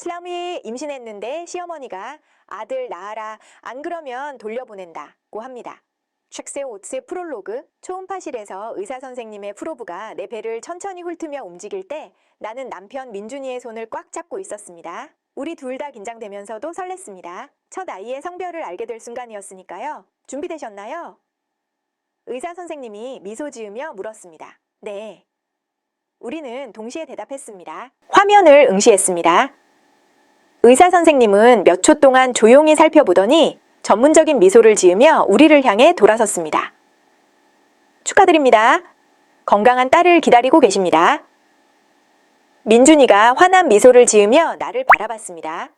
슬람이 임신했는데 시어머니가 아들 낳아라, 안 그러면 돌려보낸다고 합니다. 쉑세 오츠의 프롤로그. 초음파실에서 의사선생님의 프로브가 내 배를 천천히 훑으며 움직일 때 나는 남편 민준이의 손을 꽉 잡고 있었습니다. 우리 둘 다 긴장되면서도 설렜습니다. 첫 아이의 성별을 알게 될 순간이었으니까요. 준비되셨나요? 의사선생님이 미소 지으며 물었습니다. 네. 우리는 동시에 대답했습니다. 화면을 응시했습니다. 의사선생님은 몇 초 동안 조용히 살펴보더니 전문적인 미소를 지으며 우리를 향해 돌아섰습니다. 축하드립니다. 건강한 딸을 기다리고 계십니다. 민준이가 환한 미소를 지으며 나를 바라봤습니다.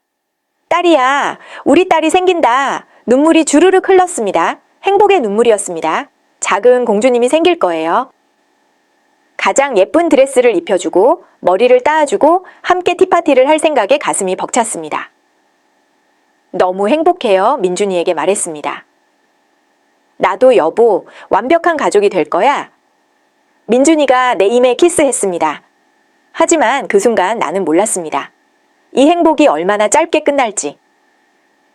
딸이야, 우리 딸이 생긴다. 눈물이 주르륵 흘렀습니다. 행복의 눈물이었습니다. 작은 공주님이 생길 거예요. 가장 예쁜 드레스를 입혀주고 머리를 따아주고 함께 티파티를 할 생각에 가슴이 벅찼습니다. 너무 행복해요, 민준이에게 말했습니다. 나도 여보, 완벽한 가족이 될 거야. 민준이가 내 임에 키스했습니다. 하지만 그 순간 나는 몰랐습니다. 이 행복이 얼마나 짧게 끝날지.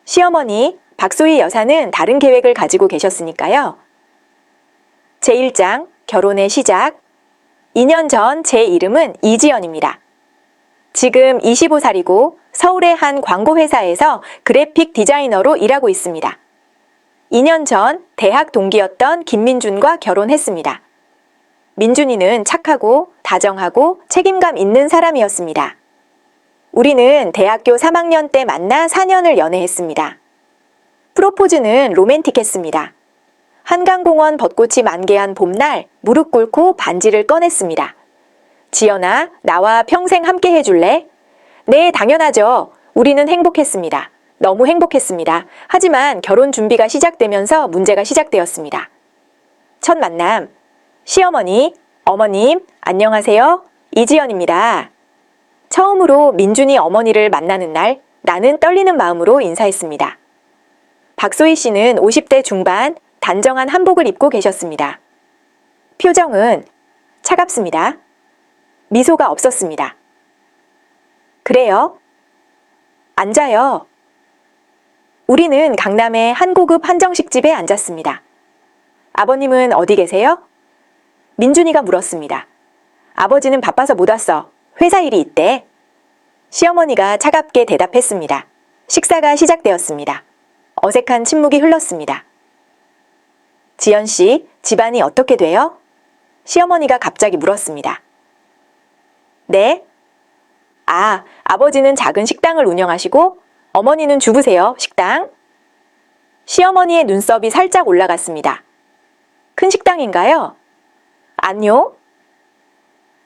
시어머니, 박소희 여사는 다른 계획을 가지고 계셨으니까요. 제1장, 결혼의 시작. 2년 전 제 이름은 이지연입니다. 지금 25살이고 서울의 한 광고회사에서 그래픽 디자이너로 일하고 있습니다. 2년 전 대학 동기였던 김민준과 결혼했습니다. 민준이는 착하고 다정하고 책임감 있는 사람이었습니다. 우리는 대학교 3학년 때 만나 4년을 연애했습니다. 프로포즈는 로맨틱했습니다. 한강공원 벚꽃이 만개한 봄날 무릎 꿇고 반지를 꺼냈습니다. 지연아, 나와 평생 함께 해줄래? 네, 당연하죠. 우리는 행복했습니다. 너무 행복했습니다. 하지만 결혼 준비가 시작되면서 문제가 시작되었습니다. 첫 만남. 시어머니, 어머님, 안녕하세요. 이지연입니다. 처음으로 민준이 어머니를 만나는 날, 나는 떨리는 마음으로 인사했습니다. 박소희 씨는 50대 중반, 단정한 한복을 입고 계셨습니다. 표정은 차갑습니다. 미소가 없었습니다. 그래요? 앉아요. 우리는 강남의 한 고급 한정식집에 앉았습니다. 아버님은 어디 계세요? 민준이가 물었습니다. 아버지는 바빠서 못 왔어. 회사 일이 있대. 시어머니가 차갑게 대답했습니다. 식사가 시작되었습니다. 어색한 침묵이 흘렀습니다. 지연 씨, 집안이 어떻게 돼요? 시어머니가 갑자기 물었습니다. 네? 아버지는 작은 식당을 운영하시고 어머니는 주부세요, 식당. 시어머니의 눈썹이 살짝 올라갔습니다. 큰 식당인가요? 아니요.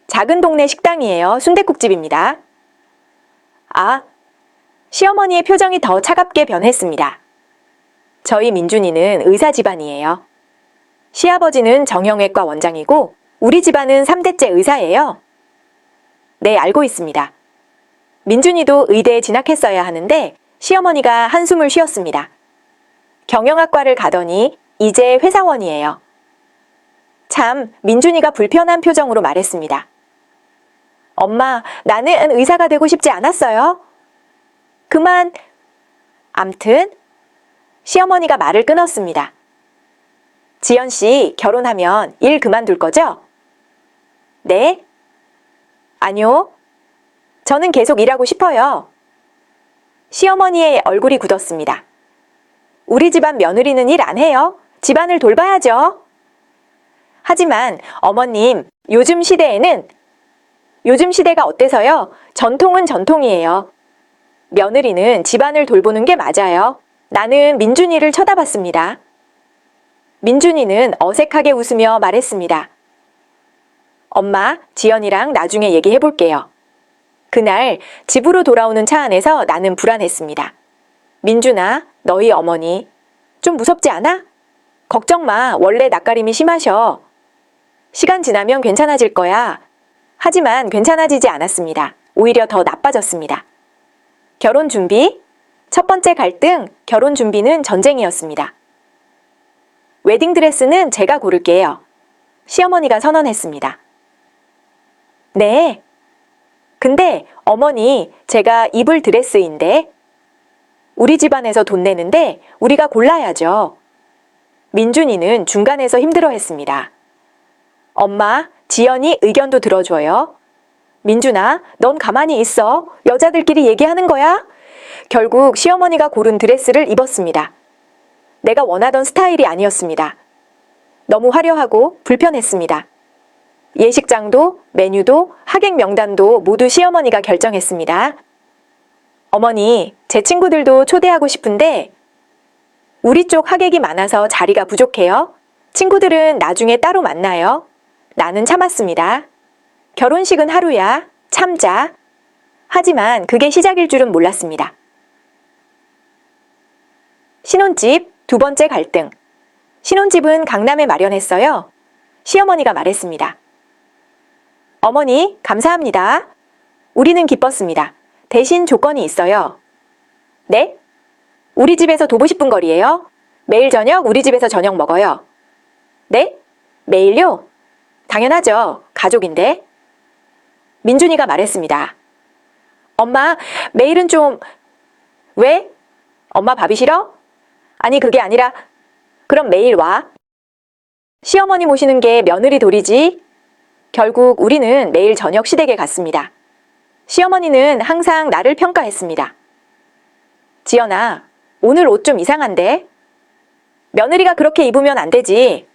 작은 동네 식당이에요. 순댓국집입니다. 시어머니의 표정이 더 차갑게 변했습니다. 저희 민준이는 의사 집안이에요. 시아버지는 정형외과 원장이고 우리 집안은 3대째 의사예요. 네, 알고 있습니다. 민준이도 의대에 진학했어야 하는데 시어머니가 한숨을 쉬었습니다. 경영학과를 가더니 이제 회사원이에요. 참, 민준이가 불편한 표정으로 말했습니다. 엄마, 나는 의사가 되고 싶지 않았어요. 그만. 암튼 시어머니가 말을 끊었습니다. 지연 씨, 결혼하면 일 그만둘 거죠? 네? 아니요. 저는 계속 일하고 싶어요. 시어머니의 얼굴이 굳었습니다. 우리 집안 며느리는 일 안 해요. 집안을 돌봐야죠. 하지만 어머님, 요즘 시대가 어때서요? 전통은 전통이에요. 며느리는 집안을 돌보는 게 맞아요. 나는 민준이를 쳐다봤습니다. 민준이는 어색하게 웃으며 말했습니다. 엄마, 지연이랑 나중에 얘기해볼게요. 그날 집으로 돌아오는 차 안에서 나는 불안했습니다. 민준아, 너희 어머니 좀 무섭지 않아? 걱정 마, 원래 낯가림이 심하셔. 시간 지나면 괜찮아질 거야. 하지만 괜찮아지지 않았습니다. 오히려 더 나빠졌습니다. 결혼 준비? 첫 번째 갈등, 결혼 준비는 전쟁이었습니다. 웨딩드레스는 제가 고를게요. 시어머니가 선언했습니다. 네. 근데 어머니, 제가 입을 드레스인데 우리 집안에서 돈 내는데 우리가 골라야죠. 민준이는 중간에서 힘들어했습니다. 엄마, 지연이 의견도 들어줘요. 민준아, 넌 가만히 있어. 여자들끼리 얘기하는 거야? 결국 시어머니가 고른 드레스를 입었습니다. 내가 원하던 스타일이 아니었습니다. 너무 화려하고 불편했습니다. 예식장도, 메뉴도, 하객 명단도 모두 시어머니가 결정했습니다. 어머니, 제 친구들도 초대하고 싶은데 우리 쪽 하객이 많아서 자리가 부족해요. 친구들은 나중에 따로 만나요. 나는 참았습니다. 결혼식은 하루야. 참자. 하지만 그게 시작일 줄은 몰랐습니다. 신혼집 두 번째 갈등. 신혼집은 강남에 마련했어요. 시어머니가 말했습니다. 어머니, 감사합니다. 우리는 기뻤습니다. 대신 조건이 있어요. 네? 우리 집에서 도보 10분 거리예요. 매일 저녁 우리 집에서 저녁 먹어요. 네? 매일요? 당연하죠. 가족인데. 민준이가 말했습니다. 엄마, 매일은 좀... 왜? 엄마 밥이 싫어? 아니, 그게 아니라 그럼 매일 와. 시어머니 모시는 게 며느리 도리지. 결국 우리는 매일 저녁 시댁에 갔습니다. 시어머니는 항상 나를 평가했습니다. 지연아, 오늘 옷 좀 이상한데? 며느리가 그렇게 입으면 안 되지.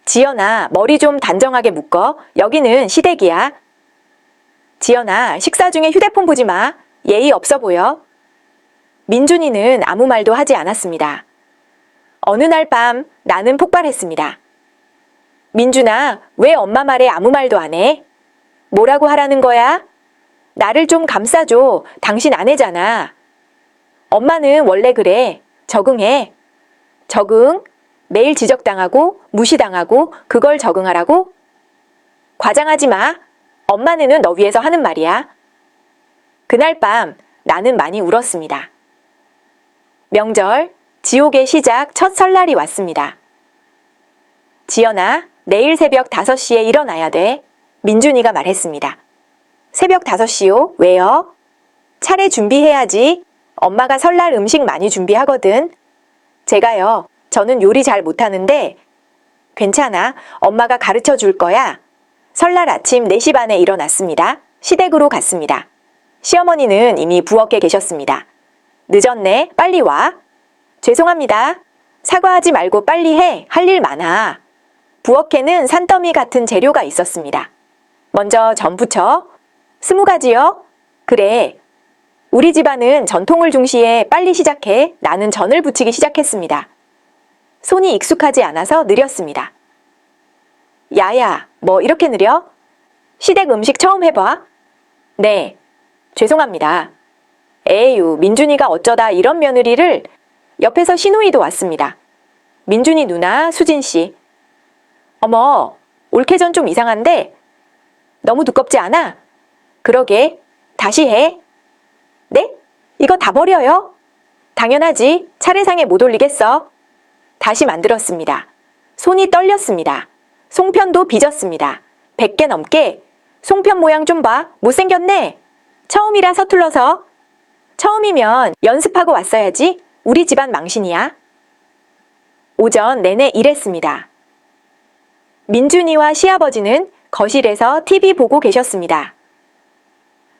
지연아, 머리 좀 단정하게 묶어. 여기는 시댁이야. 지연아, 식사 중에 휴대폰 보지 마. 예의 없어 보여. 민준이는 아무 말도 하지 않았습니다. 어느 날 밤 나는 폭발했습니다. 민준아, 왜 엄마 말에 아무 말도 안 해? 뭐라고 하라는 거야? 나를 좀 감싸줘. 당신 아내잖아. 엄마는 원래 그래. 적응해. 적응? 매일 지적당하고 무시당하고 그걸 적응하라고? 과장하지 마. 엄마는 너 위해서 하는 말이야. 그날 밤 나는 많이 울었습니다. 명절, 지옥의 시작 첫 설날이 왔습니다. 지연아, 내일 새벽 5시에 일어나야 돼. 민준이가 말했습니다. 새벽 5시요? 왜요? 차례 준비해야지. 엄마가 설날 음식 많이 준비하거든. 제가요, 저는 요리 잘 못하는데 괜찮아. 엄마가 가르쳐 줄 거야. 설날 아침 4시 반에 일어났습니다. 시댁으로 갔습니다. 시어머니는 이미 부엌에 계셨습니다. 늦었네. 빨리 와. 죄송합니다. 사과하지 말고 빨리 해. 할 일 많아. 부엌에는 산더미 같은 재료가 있었습니다. 먼저 전 부쳐. 20가지요? 그래. 우리 집안은 전통을 중시해 빨리 시작해. 나는 전을 부치기 시작했습니다. 손이 익숙하지 않아서 느렸습니다. 야야, 뭐 이렇게 느려? 시댁 음식 처음 해봐? 네. 죄송합니다. 에휴, 민준이가 어쩌다 이런 며느리를. 옆에서 시누이도 왔습니다. 민준이 누나, 수진 씨. 어머, 올케전 좀 이상한데? 너무 두껍지 않아? 그러게, 다시 해. 네? 이거 다 버려요? 당연하지. 차례상에 못 올리겠어. 다시 만들었습니다. 손이 떨렸습니다. 송편도 빚었습니다. 100개 넘게. 송편 모양 좀 봐. 못생겼네. 처음이라 서툴러서. 처음이면 연습하고 왔어야지. 우리 집안 망신이야. 오전 내내 일했습니다. 민준이와 시아버지는 거실에서 TV 보고 계셨습니다.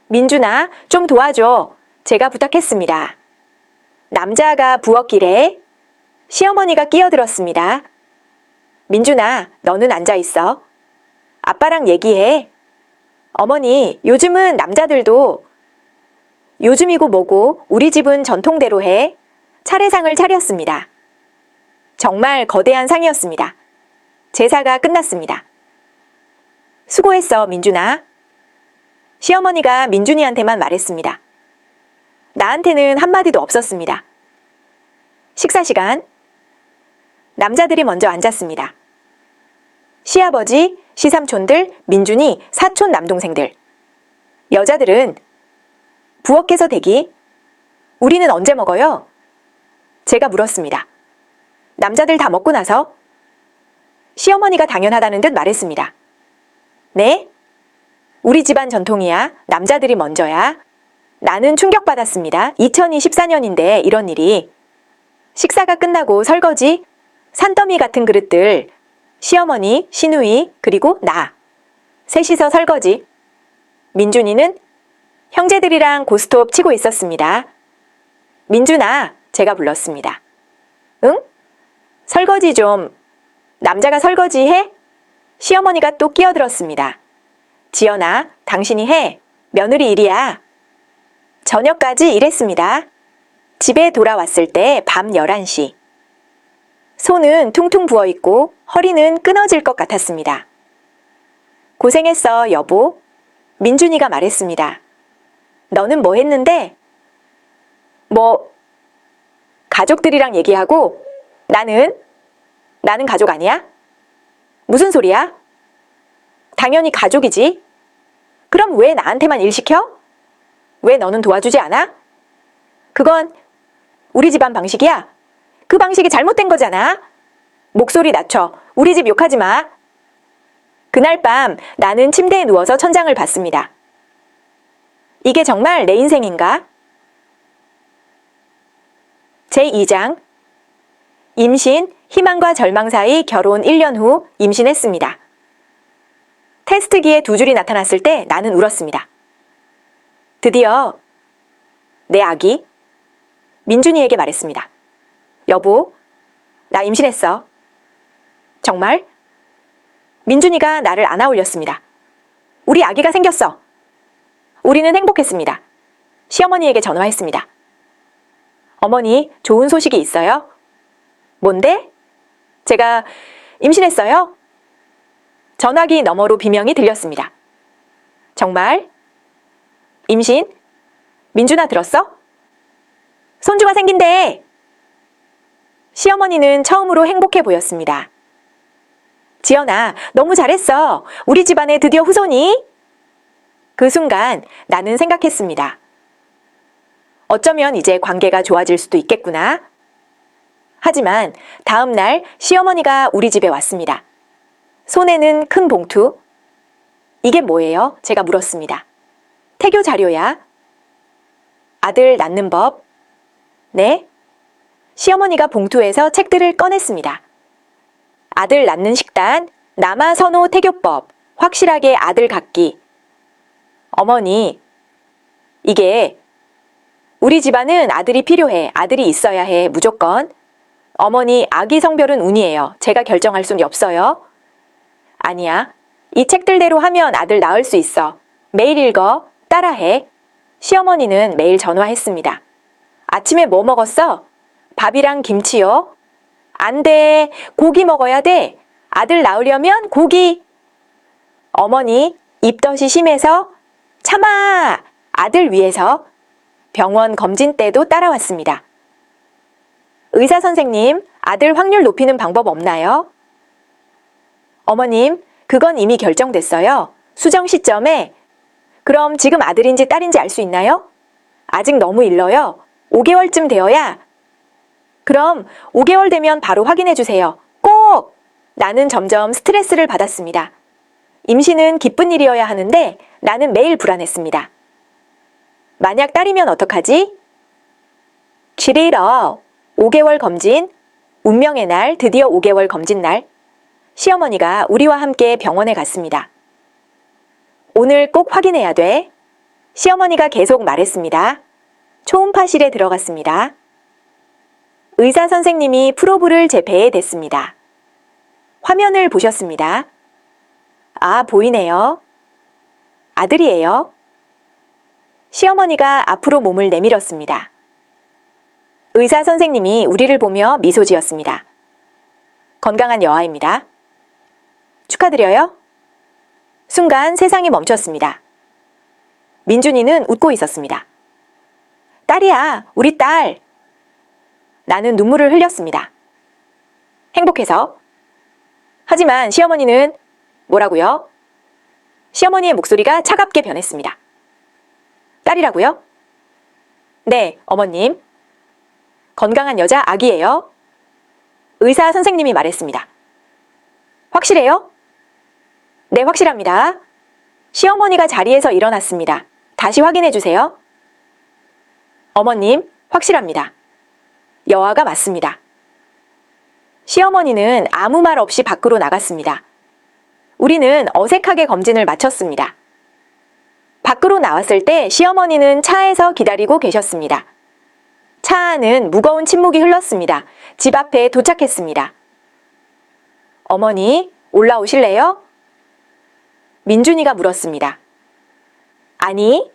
민준아, 좀 도와줘. 제가 부탁했습니다. 남자가 부엌길에. 시어머니가 끼어들었습니다. 민준아, 너는 앉아있어. 아빠랑 얘기해. 어머니, 요즘은 남자들도. 요즘이고 뭐고 우리 집은 전통대로 해. 차례상을 차렸습니다. 정말 거대한 상이었습니다. 제사가 끝났습니다. 수고했어, 민준아. 시어머니가 민준이한테만 말했습니다. 나한테는 한마디도 없었습니다. 식사 시간. 남자들이 먼저 앉았습니다. 시아버지, 시삼촌들, 민준이, 사촌 남동생들. 여자들은 부엌에서 대기. 우리는 언제 먹어요? 제가 물었습니다. 남자들 다 먹고 나서. 시어머니가 당연하다는 듯 말했습니다. 네? 우리 집안 전통이야. 남자들이 먼저야. 나는 충격받았습니다. 2024년인데 이런 일이. 식사가 끝나고 설거지, 산더미 같은 그릇들, 시어머니, 시누이, 그리고 나. 셋이서 설거지. 민준이는 형제들이랑 고스톱 치고 있었습니다. 민준아, 제가 불렀습니다. 응? 설거지 좀. 남자가 설거지 해? 시어머니가 또 끼어들었습니다. 지연아, 당신이 해. 며느리 일이야. 저녁까지 일했습니다. 집에 돌아왔을 때 밤 11시. 손은 퉁퉁 부어있고 허리는 끊어질 것 같았습니다. 고생했어, 여보. 민준이가 말했습니다. 너는 뭐 했는데? 가족들이랑 얘기하고 나는 가족 아니야? 무슨 소리야? 당연히 가족이지. 그럼 왜 나한테만 일 시켜? 왜 너는 도와주지 않아? 그건 우리 집안 방식이야. 그 방식이 잘못된 거잖아. 목소리 낮춰. 우리 집 욕하지 마. 그날 밤 나는 침대에 누워서 천장을 봤습니다. 이게 정말 내 인생인가? 제2장. 임신, 희망과 절망 사이 결혼 1년 후 임신했습니다. 테스트기에 2줄이 나타났을 때 나는 울었습니다. 드디어 내 아기 민준이에게 말했습니다. 여보, 나 임신했어. 정말? 민준이가 나를 안아 올렸습니다. 우리 아기가 생겼어. 우리는 행복했습니다. 시어머니에게 전화했습니다. 어머니, 좋은 소식이 있어요? 뭔데? 제가 임신했어요? 전화기 너머로 비명이 들렸습니다. 정말? 임신? 민준아 들었어? 손주가 생긴대! 시어머니는 처음으로 행복해 보였습니다. 지연아, 너무 잘했어. 우리 집안에 드디어 후손이? 그 순간 나는 생각했습니다. 어쩌면 이제 관계가 좋아질 수도 있겠구나. 하지만 다음 날 시어머니가 우리 집에 왔습니다. 손에는 큰 봉투. 이게 뭐예요? 제가 물었습니다. 태교 자료야. 아들 낳는 법. 네? 시어머니가 봉투에서 책들을 꺼냈습니다. 아들 낳는 식단, 남아 선호 태교법, 확실하게 아들 갖기. 어머니, 이게 우리 집안은 아들이 필요해. 아들이 있어야 해. 무조건. 어머니, 아기 성별은 운이에요. 제가 결정할 수는 없어요. 아니야. 이 책들대로 하면 아들 낳을 수 있어. 매일 읽어. 따라해. 시어머니는 매일 전화했습니다. 아침에 뭐 먹었어? 밥이랑 김치요. 안 돼. 고기 먹어야 돼. 아들 낳으려면 고기. 어머니, 입덧이 심해서 참아. 아들 위해서. 병원 검진 때도 따라왔습니다. 의사 선생님, 아들 확률 높이는 방법 없나요? 어머님, 그건 이미 결정됐어요. 수정 시점에. 그럼 지금 아들인지 딸인지 알 수 있나요? 아직 너무 일러요. 5개월쯤 되어야. 그럼 5개월 되면 바로 확인해 주세요. 꼭! 나는 점점 스트레스를 받았습니다. 임신은 기쁜 일이어야 하는데 나는 매일 불안했습니다. 만약 딸이면 어떡하지? 7일 5개월 검진, 운명의 날, 드디어 5개월 검진 날. 시어머니가 우리와 함께 병원에 갔습니다. 오늘 꼭 확인해야 돼. 시어머니가 계속 말했습니다. 초음파실에 들어갔습니다. 의사 선생님이 프로브를 제 배에 댔습니다. 화면을 보셨습니다. 아, 보이네요. 아들이에요. 시어머니가 앞으로 몸을 내밀었습니다. 의사 선생님이 우리를 보며 미소 지었습니다. 건강한 여아입니다. 축하드려요. 순간 세상이 멈췄습니다. 민준이는 웃고 있었습니다. 딸이야, 우리 딸. 나는 눈물을 흘렸습니다. 행복해서. 하지만 시어머니는 뭐라고요? 시어머니의 목소리가 차갑게 변했습니다. 딸이라고요? 네, 어머님. 건강한 여자 아기예요. 의사 선생님이 말했습니다. 확실해요? 네, 확실합니다. 시어머니가 자리에서 일어났습니다. 다시 확인해 주세요. 어머님, 확실합니다. 여아가 맞습니다. 시어머니는 아무 말 없이 밖으로 나갔습니다. 우리는 어색하게 검진을 마쳤습니다. 밖으로 나왔을 때 시어머니는 차에서 기다리고 계셨습니다. 차 안은 무거운 침묵이 흘렀습니다. 집 앞에 도착했습니다. 어머니, 올라오실래요? 민준이가 물었습니다. 아니,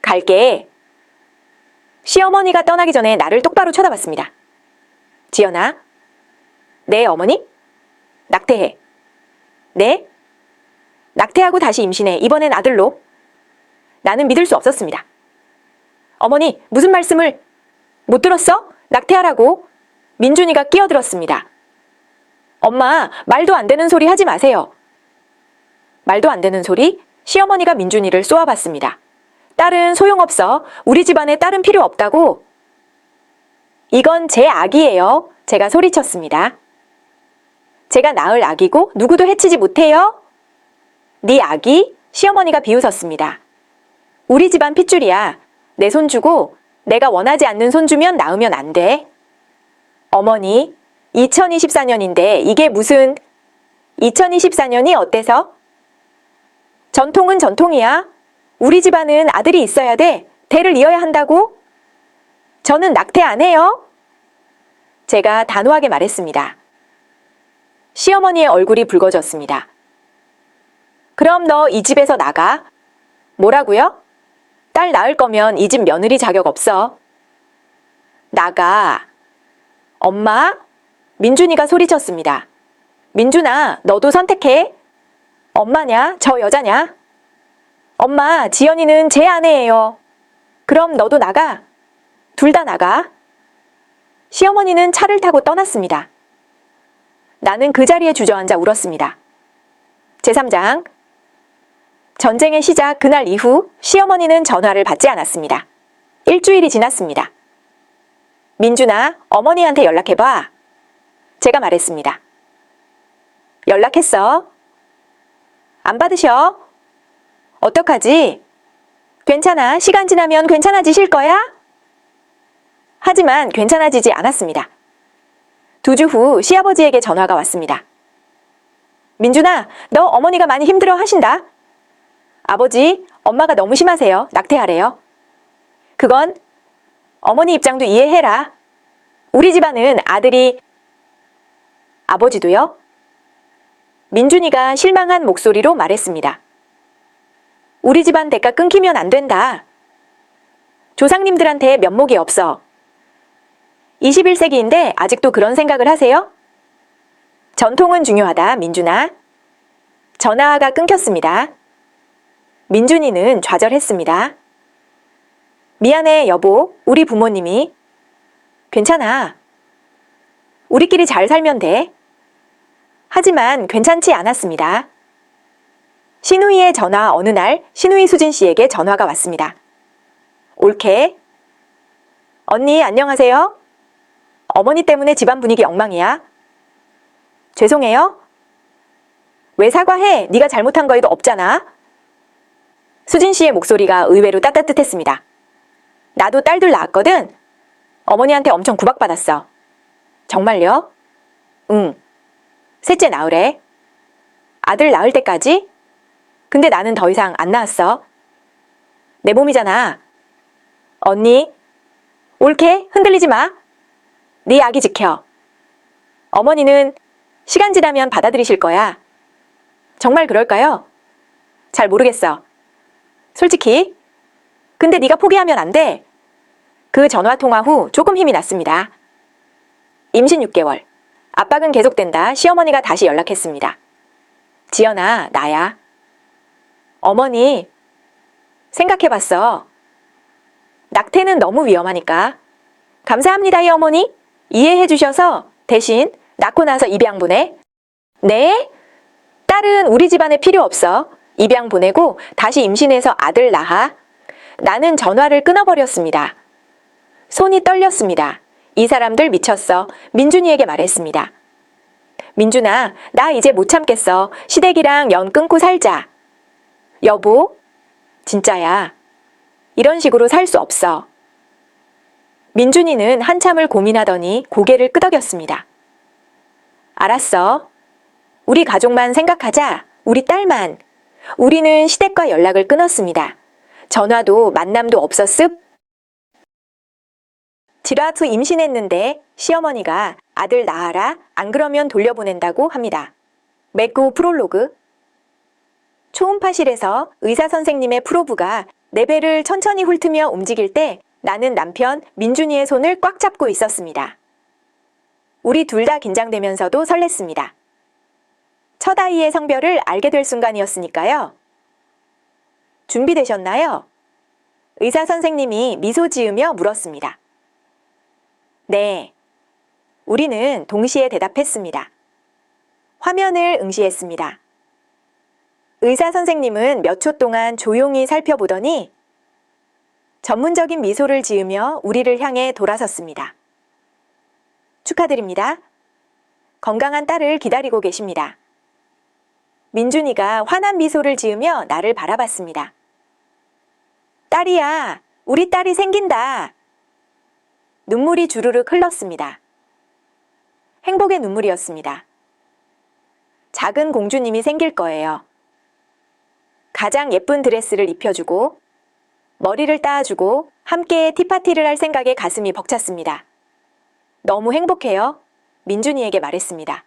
갈게. 시어머니가 떠나기 전에 나를 똑바로 쳐다봤습니다. 지연아. 네, 어머니? 낙태해. 네? 낙태하고 다시 임신해. 이번엔 아들로. 나는 믿을 수 없었습니다. 어머니, 무슨 말씀을... 못 들었어? 낙태하라고. 민준이가 끼어들었습니다. 엄마, 말도 안 되는 소리 하지 마세요. 말도 안 되는 소리? 시어머니가 민준이를 쏘아봤습니다. 딸은 소용없어. 우리 집안에 딸은 필요 없다고. 이건 제 아기예요. 제가 소리쳤습니다. 제가 낳을 아기고 누구도 해치지 못해요. 네 아기? 시어머니가 비웃었습니다. 우리 집안 핏줄이야. 내 손 주고 내가 원하지 않는 손 주면 낳으면 안 돼. 어머니, 2024년인데 이게 무슨... 2024년이 어때서? 전통은 전통이야. 우리 집안은 아들이 있어야 돼. 대를 이어야 한다고? 저는 낙태 안 해요. 제가 단호하게 말했습니다. 시어머니의 얼굴이 붉어졌습니다. 그럼 너 이 집에서 나가. 뭐라고요? 딸 낳을 거면 이 집 며느리 자격 없어. 나가. 엄마? 민준이가 소리쳤습니다. 민준아, 너도 선택해. 엄마냐? 저 여자냐? 엄마, 지연이는 제 아내예요. 그럼 너도 나가. 둘 다 나가. 시어머니는 차를 타고 떠났습니다. 나는 그 자리에 주저앉아 울었습니다. 제3장. 전쟁의 시작 그날 이후 시어머니는 전화를 받지 않았습니다. 일주일이 지났습니다. 민준아, 어머니한테 연락해봐. 제가 말했습니다. 연락했어. 안 받으셔? 어떡하지? 괜찮아. 시간 지나면 괜찮아지실 거야? 하지만 괜찮아지지 않았습니다. 2주 후 시아버지에게 전화가 왔습니다. 민준아, 너 어머니가 많이 힘들어 하신다. 아버지, 엄마가 너무 심하세요. 낙태하래요. 그건 어머니 입장도 이해해라. 우리 집안은 아들이... 아버지도요? 민준이가 실망한 목소리로 말했습니다. 우리 집안 대가 끊기면 안 된다. 조상님들한테 면목이 없어. 21세기인데 아직도 그런 생각을 하세요? 전통은 중요하다, 민준아. 전화가 끊겼습니다. 민준이는 좌절했습니다. 미안해, 여보. 우리 부모님이. 괜찮아. 우리끼리 잘 살면 돼. 하지만 괜찮지 않았습니다. 신우이의 전화 어느 날 신우이 수진 씨에게 전화가 왔습니다. 옳게. 언니, 안녕하세요. 어머니 때문에 집안 분위기 엉망이야. 죄송해요. 왜 사과해? 네가 잘못한 거에도 없잖아. 수진 씨의 목소리가 의외로 따뜻했습니다. 나도 딸들 낳았거든. 어머니한테 엄청 구박받았어. 정말요? 응. 셋째 낳으래. 아들 낳을 때까지? 근데 나는 더 이상 안 낳았어. 내 몸이잖아. 언니, 옳게 흔들리지 마. 네 아기 지켜. 어머니는 시간 지나면 받아들이실 거야. 정말 그럴까요? 잘 모르겠어. 솔직히. 근데 네가 포기하면 안 돼. 그 전화 통화 후 조금 힘이 났습니다. 임신 6개월. 압박은 계속된다. 시어머니가 다시 연락했습니다. 지연아, 나야. 어머니, 생각해봤어. 낙태는 너무 위험하니까. 감사합니다요, 어머니. 이해해주셔서 대신 낳고 나서 입양 보내. 네? 딸은 우리 집안에 필요 없어. 입양 보내고 다시 임신해서 아들 낳아. 나는 전화를 끊어버렸습니다. 손이 떨렸습니다. 이 사람들 미쳤어. 민준이에게 말했습니다. 민준아, 나 이제 못 참겠어. 시댁이랑 연 끊고 살자. 여보, 진짜야. 이런 식으로 살 수 없어. 민준이는 한참을 고민하더니 고개를 끄덕였습니다. 알았어. 우리 가족만 생각하자. 우리 딸만. 우리는 시댁과 연락을 끊었습니다. 전화도 만남도 없었습. 지라 후 임신했는데 시어머니가 아들 낳아라, 안 그러면 돌려보낸다고 합니다. 맥구 프롤로그. 초음파실에서 의사 선생님의 프로브가 내 배를 천천히 훑으며 움직일 때 나는 남편 민준이의 손을 꽉 잡고 있었습니다. 우리 둘 다 긴장되면서도 설렜습니다. 첫 아이의 성별을 알게 될 순간이었으니까요. 준비되셨나요? 의사 선생님이 미소 지으며 물었습니다. 네. 우리는 동시에 대답했습니다. 화면을 응시했습니다. 의사 선생님은 몇 초 동안 조용히 살펴보더니 전문적인 미소를 지으며 우리를 향해 돌아섰습니다. 축하드립니다. 건강한 딸을 기다리고 계십니다. 민준이가 환한 미소를 지으며 나를 바라봤습니다. 딸이야, 우리 딸이 생긴다. 눈물이 주르륵 흘렀습니다. 행복의 눈물이었습니다. 작은 공주님이 생길 거예요. 가장 예쁜 드레스를 입혀주고 머리를 따주고 함께 티파티를 할 생각에 가슴이 벅찼습니다. 너무 행복해요. 민준이에게 말했습니다.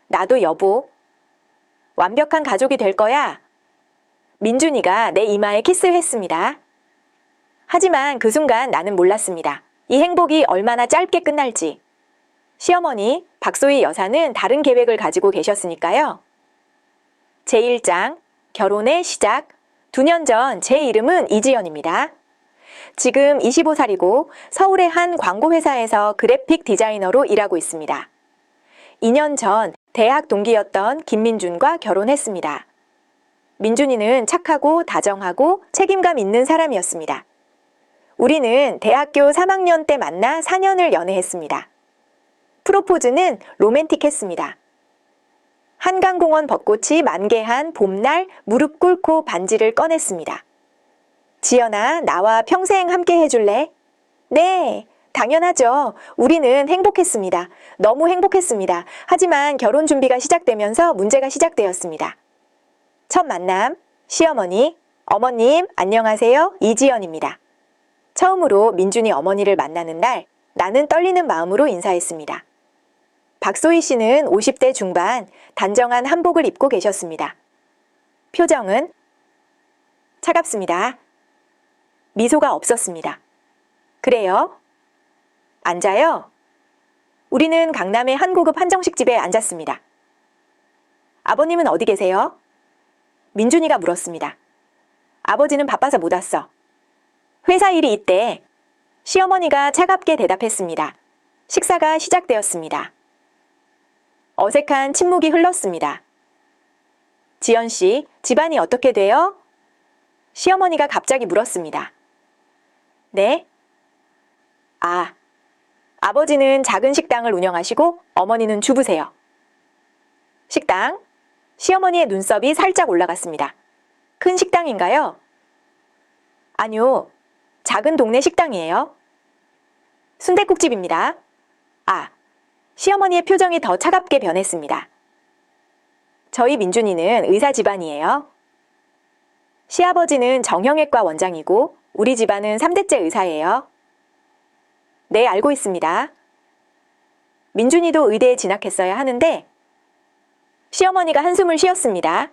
나도 여보. 완벽한 가족이 될 거야. 민준이가 내 이마에 키스했습니다. 하지만 그 순간 나는 몰랐습니다. 이 행복이 얼마나 짧게 끝날지. 시어머니 박소희 여사는 다른 계획을 가지고 계셨으니까요. 제1장 결혼의 시작. 2년 전 제 이름은 이지연입니다. 지금 25살이고 서울의 한 광고회사에서 그래픽 디자이너로 일하고 있습니다. 2년 전 대학 동기였던 김민준과 결혼했습니다. 민준이는 착하고 다정하고 책임감 있는 사람이었습니다. 우리는 대학교 3학년 때 만나 4년을 연애했습니다. 프로포즈는 로맨틱했습니다. 한강공원 벚꽃이 만개한 봄날 무릎 꿇고 반지를 꺼냈습니다. 지연아, 나와 평생 함께 해줄래? 네, 당연하죠. 우리는 행복했습니다. 너무 행복했습니다. 하지만 결혼 준비가 시작되면서 문제가 시작되었습니다. 첫 만남, 시어머니, 어머님, 안녕하세요. 이지연입니다. 처음으로 민준이 어머니를 만나는 날, 나는 떨리는 마음으로 인사했습니다. 박소희 씨는 50대 중반, 단정한 한복을 입고 계셨습니다. 표정은 차갑습니다. 미소가 없었습니다. 그래요? 앉아요? 우리는 강남의 한 고급 한정식집에 앉았습니다. 아버님은 어디 계세요? 민준이가 물었습니다. 아버지는 바빠서 못 왔어. 회사 일이 있대. 시어머니가 차갑게 대답했습니다. 식사가 시작되었습니다. 어색한 침묵이 흘렀습니다. 지연 씨, 집안이 어떻게 돼요? 시어머니가 갑자기 물었습니다. 네? 아버지는 작은 식당을 운영하시고 어머니는 주부세요. 식당? 시어머니의 눈썹이 살짝 올라갔습니다. 큰 식당인가요? 아니요, 작은 동네 식당이에요. 순댓국집입니다. 시어머니의 표정이 더 차갑게 변했습니다. 저희 민준이는 의사 집안이에요. 시아버지는 정형외과 원장이고 우리 집안은 3대째 의사예요. 네, 알고 있습니다. 민준이도 의대에 진학했어야 하는데 시어머니가 한숨을 쉬었습니다.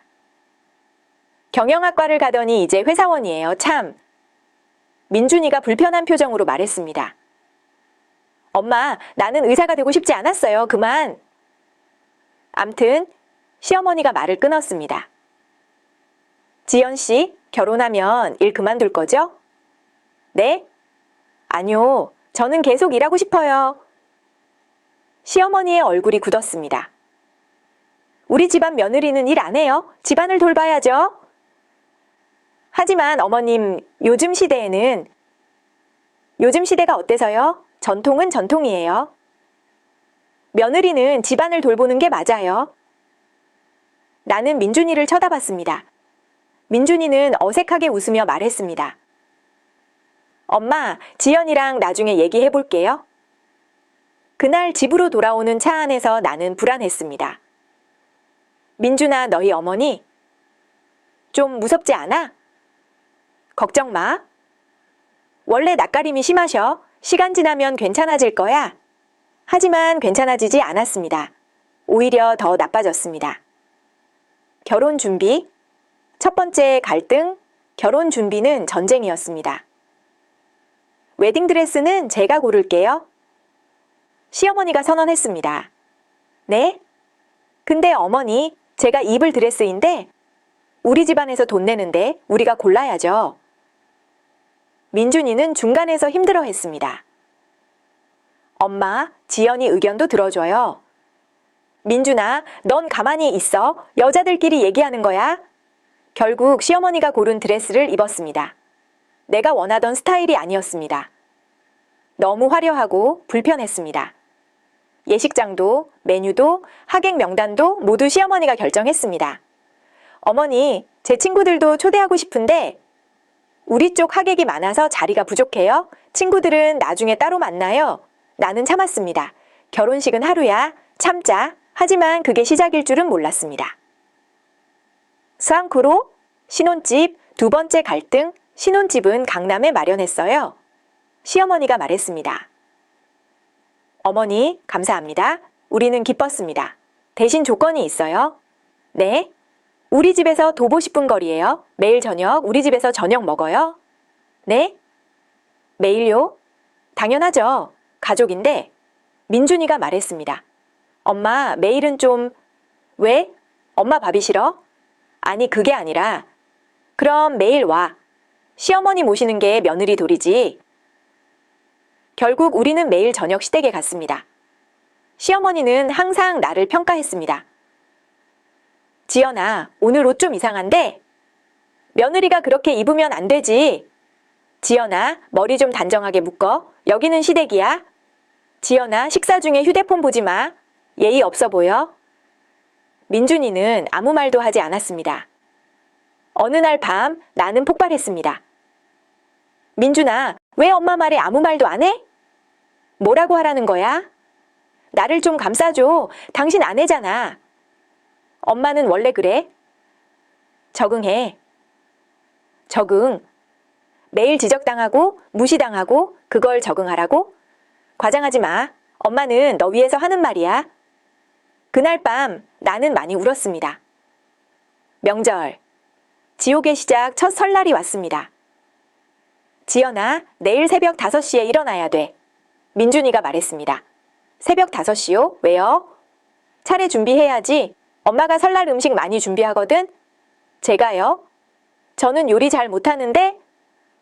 경영학과를 가더니 이제 회사원이에요. 참. 민준이가 불편한 표정으로 말했습니다. 엄마, 나는 의사가 되고 싶지 않았어요. 그만. 암튼 시어머니가 말을 끊었습니다. 지연 씨, 결혼하면 일 그만둘 거죠? 네? 아니요, 저는 계속 일하고 싶어요. 시어머니의 얼굴이 굳었습니다. 우리 집안 며느리는 일 안 해요. 집안을 돌봐야죠. 하지만 어머님, 요즘 시대가 어때서요? 전통은 전통이에요. 며느리는 집안을 돌보는 게 맞아요. 나는 민준이를 쳐다봤습니다. 민준이는 어색하게 웃으며 말했습니다. 엄마, 지연이랑 나중에 얘기해 볼게요. 그날 집으로 돌아오는 차 안에서 나는 불안했습니다. 민준아, 너희 어머니 좀 무섭지 않아? 걱정 마. 원래 낯가림이 심하셔. 시간 지나면 괜찮아질 거야. 하지만 괜찮아지지 않았습니다. 오히려 더 나빠졌습니다. 결혼 준비. 첫 번째 갈등, 결혼 준비는 전쟁이었습니다. 웨딩드레스는 제가 고를게요. 시어머니가 선언했습니다. 네? 근데 어머니, 제가 입을 드레스인데 우리 집안에서 돈 내는데 우리가 골라야죠. 민준이는 중간에서 힘들어했습니다. 엄마, 지연이 의견도 들어줘요. 민준아, 넌 가만히 있어. 여자들끼리 얘기하는 거야. 결국 시어머니가 고른 드레스를 입었습니다. 내가 원하던 스타일이 아니었습니다. 너무 화려하고 불편했습니다. 예식장도, 메뉴도, 하객 명단도 모두 시어머니가 결정했습니다. 어머니, 제 친구들도 초대하고 싶은데 우리 쪽 하객이 많아서 자리가 부족해요. 친구들은 나중에 따로 만나요. 나는 참았습니다. 결혼식은 하루야. 참자. 하지만 그게 시작일 줄은 몰랐습니다. 스앙코로 신혼집 두 번째 갈등. 신혼집은 강남에 마련했어요. 시어머니가 말했습니다. 어머니, 감사합니다. 우리는 기뻤습니다. 대신 조건이 있어요. 네? 우리 집에서 도보 10분 거리예요. 매일 저녁 우리 집에서 저녁 먹어요. 네? 매일요? 당연하죠. 가족인데. 민준이가 말했습니다. 엄마, 매일은 좀... 왜? 엄마 밥이 싫어? 아니, 그게 아니라 그럼 매일 와. 시어머니 모시는 게 며느리 도리지. 결국 우리는 매일 저녁 시댁에 갔습니다. 시어머니는 항상 나를 평가했습니다. 지연아, 오늘 옷 좀 이상한데? 며느리가 그렇게 입으면 안 되지. 지연아, 머리 좀 단정하게 묶어. 여기는 시댁이야. 지연아, 식사 중에 휴대폰 보지 마. 예의 없어 보여. 민준이는 아무 말도 하지 않았습니다. 어느 날 밤 나는 폭발했습니다. 민준아, 왜 엄마 말에 아무 말도 안 해? 뭐라고 하라는 거야? 나를 좀 감싸줘. 당신 아내잖아. 엄마는 원래 그래? 적응해. 적응. 매일 지적당하고 무시당하고 그걸 적응하라고? 과장하지 마. 엄마는 너 위해서 하는 말이야. 그날 밤 나는 많이 울었습니다. 명절. 지옥의 시작 첫 설날이 왔습니다. 지연아, 내일 새벽 5시에 일어나야 돼. 민준이가 말했습니다. 새벽 5시요? 왜요? 차례 준비해야지. 엄마가 설날 음식 많이 준비하거든. 제가요? 저는 요리 잘 못하는데?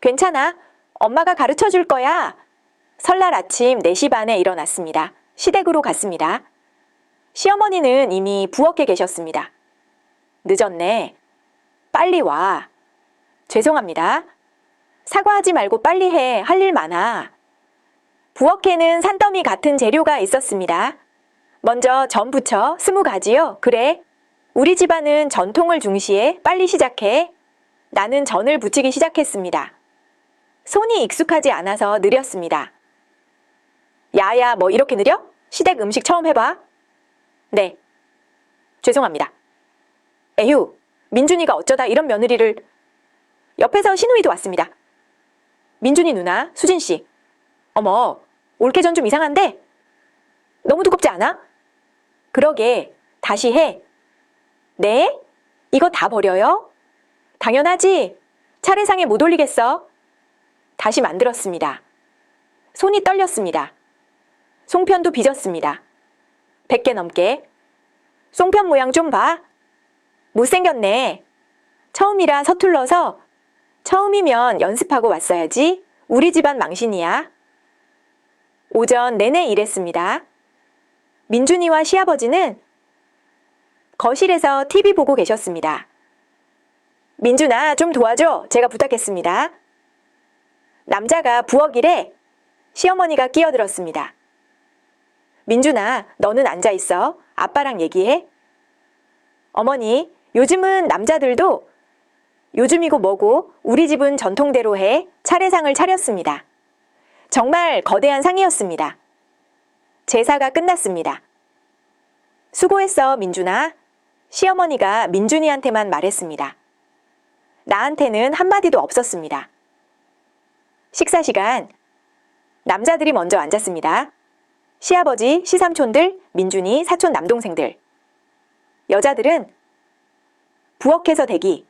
괜찮아. 엄마가 가르쳐 줄 거야. 설날 아침 4시 반에 일어났습니다. 시댁으로 갔습니다. 시어머니는 이미 부엌에 계셨습니다. 늦었네. 빨리 와. 죄송합니다. 사과하지 말고 빨리 해. 할 일 많아. 부엌에는 산더미 같은 재료가 있었습니다. 먼저 전 부쳐 20가지요. 그래. 우리 집안은 전통을 중시해. 빨리 시작해. 나는 전을 부치기 시작했습니다. 손이 익숙하지 않아서 느렸습니다. 야야, 뭐 이렇게 느려? 시댁 음식 처음 해봐. 네. 죄송합니다. 에휴, 민준이가 어쩌다 이런 며느리를... 옆에서 시누이도 왔습니다. 민준이 누나, 수진씨. 어머, 올케전 좀 이상한데? 너무 두껍지 않아? 그러게, 다시 해. 네? 이거 다 버려요? 당연하지. 차례상에 못 올리겠어. 다시 만들었습니다. 손이 떨렸습니다. 송편도 빚었습니다. 100개 넘게. 송편 모양 좀 봐. 못생겼네. 처음이라 서툴러서 처음이면 연습하고 왔어야지. 우리 집안 망신이야. 오전 내내 일했습니다. 민준이와 시아버지는 거실에서 TV 보고 계셨습니다. 민준아, 좀 도와줘. 제가 부탁했습니다. 남자가 부엌일에 시어머니가 끼어들었습니다. 민준아, 너는 앉아있어. 아빠랑 얘기해. 어머니, 요즘은 남자들도 요즘이고 뭐고 우리 집은 전통대로 해 차례상을 차렸습니다. 정말 거대한 상이었습니다. 제사가 끝났습니다. 수고했어, 민준아. 시어머니가 민준이한테만 말했습니다. 나한테는 한마디도 없었습니다. 식사 시간. 남자들이 먼저 앉았습니다. 시아버지, 시삼촌들, 민준이, 사촌 남동생들. 여자들은 부엌에서 대기.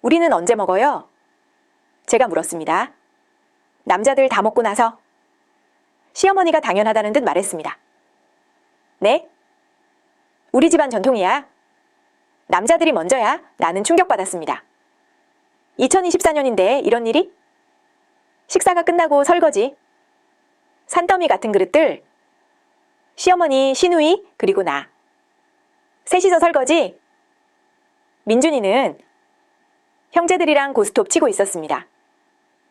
우리는 언제 먹어요? 제가 물었습니다. 남자들 다 먹고 나서. 시어머니가 당연하다는 듯 말했습니다. 네? 우리 집안 전통이야. 남자들이 먼저야. 나는 충격받았습니다. 2024년인데 이런 일이? 식사가 끝나고 설거지. 산더미 같은 그릇들. 시어머니, 시누이, 그리고 나. 셋이서 설거지. 민준이는 형제들이랑 고스톱 치고 있었습니다.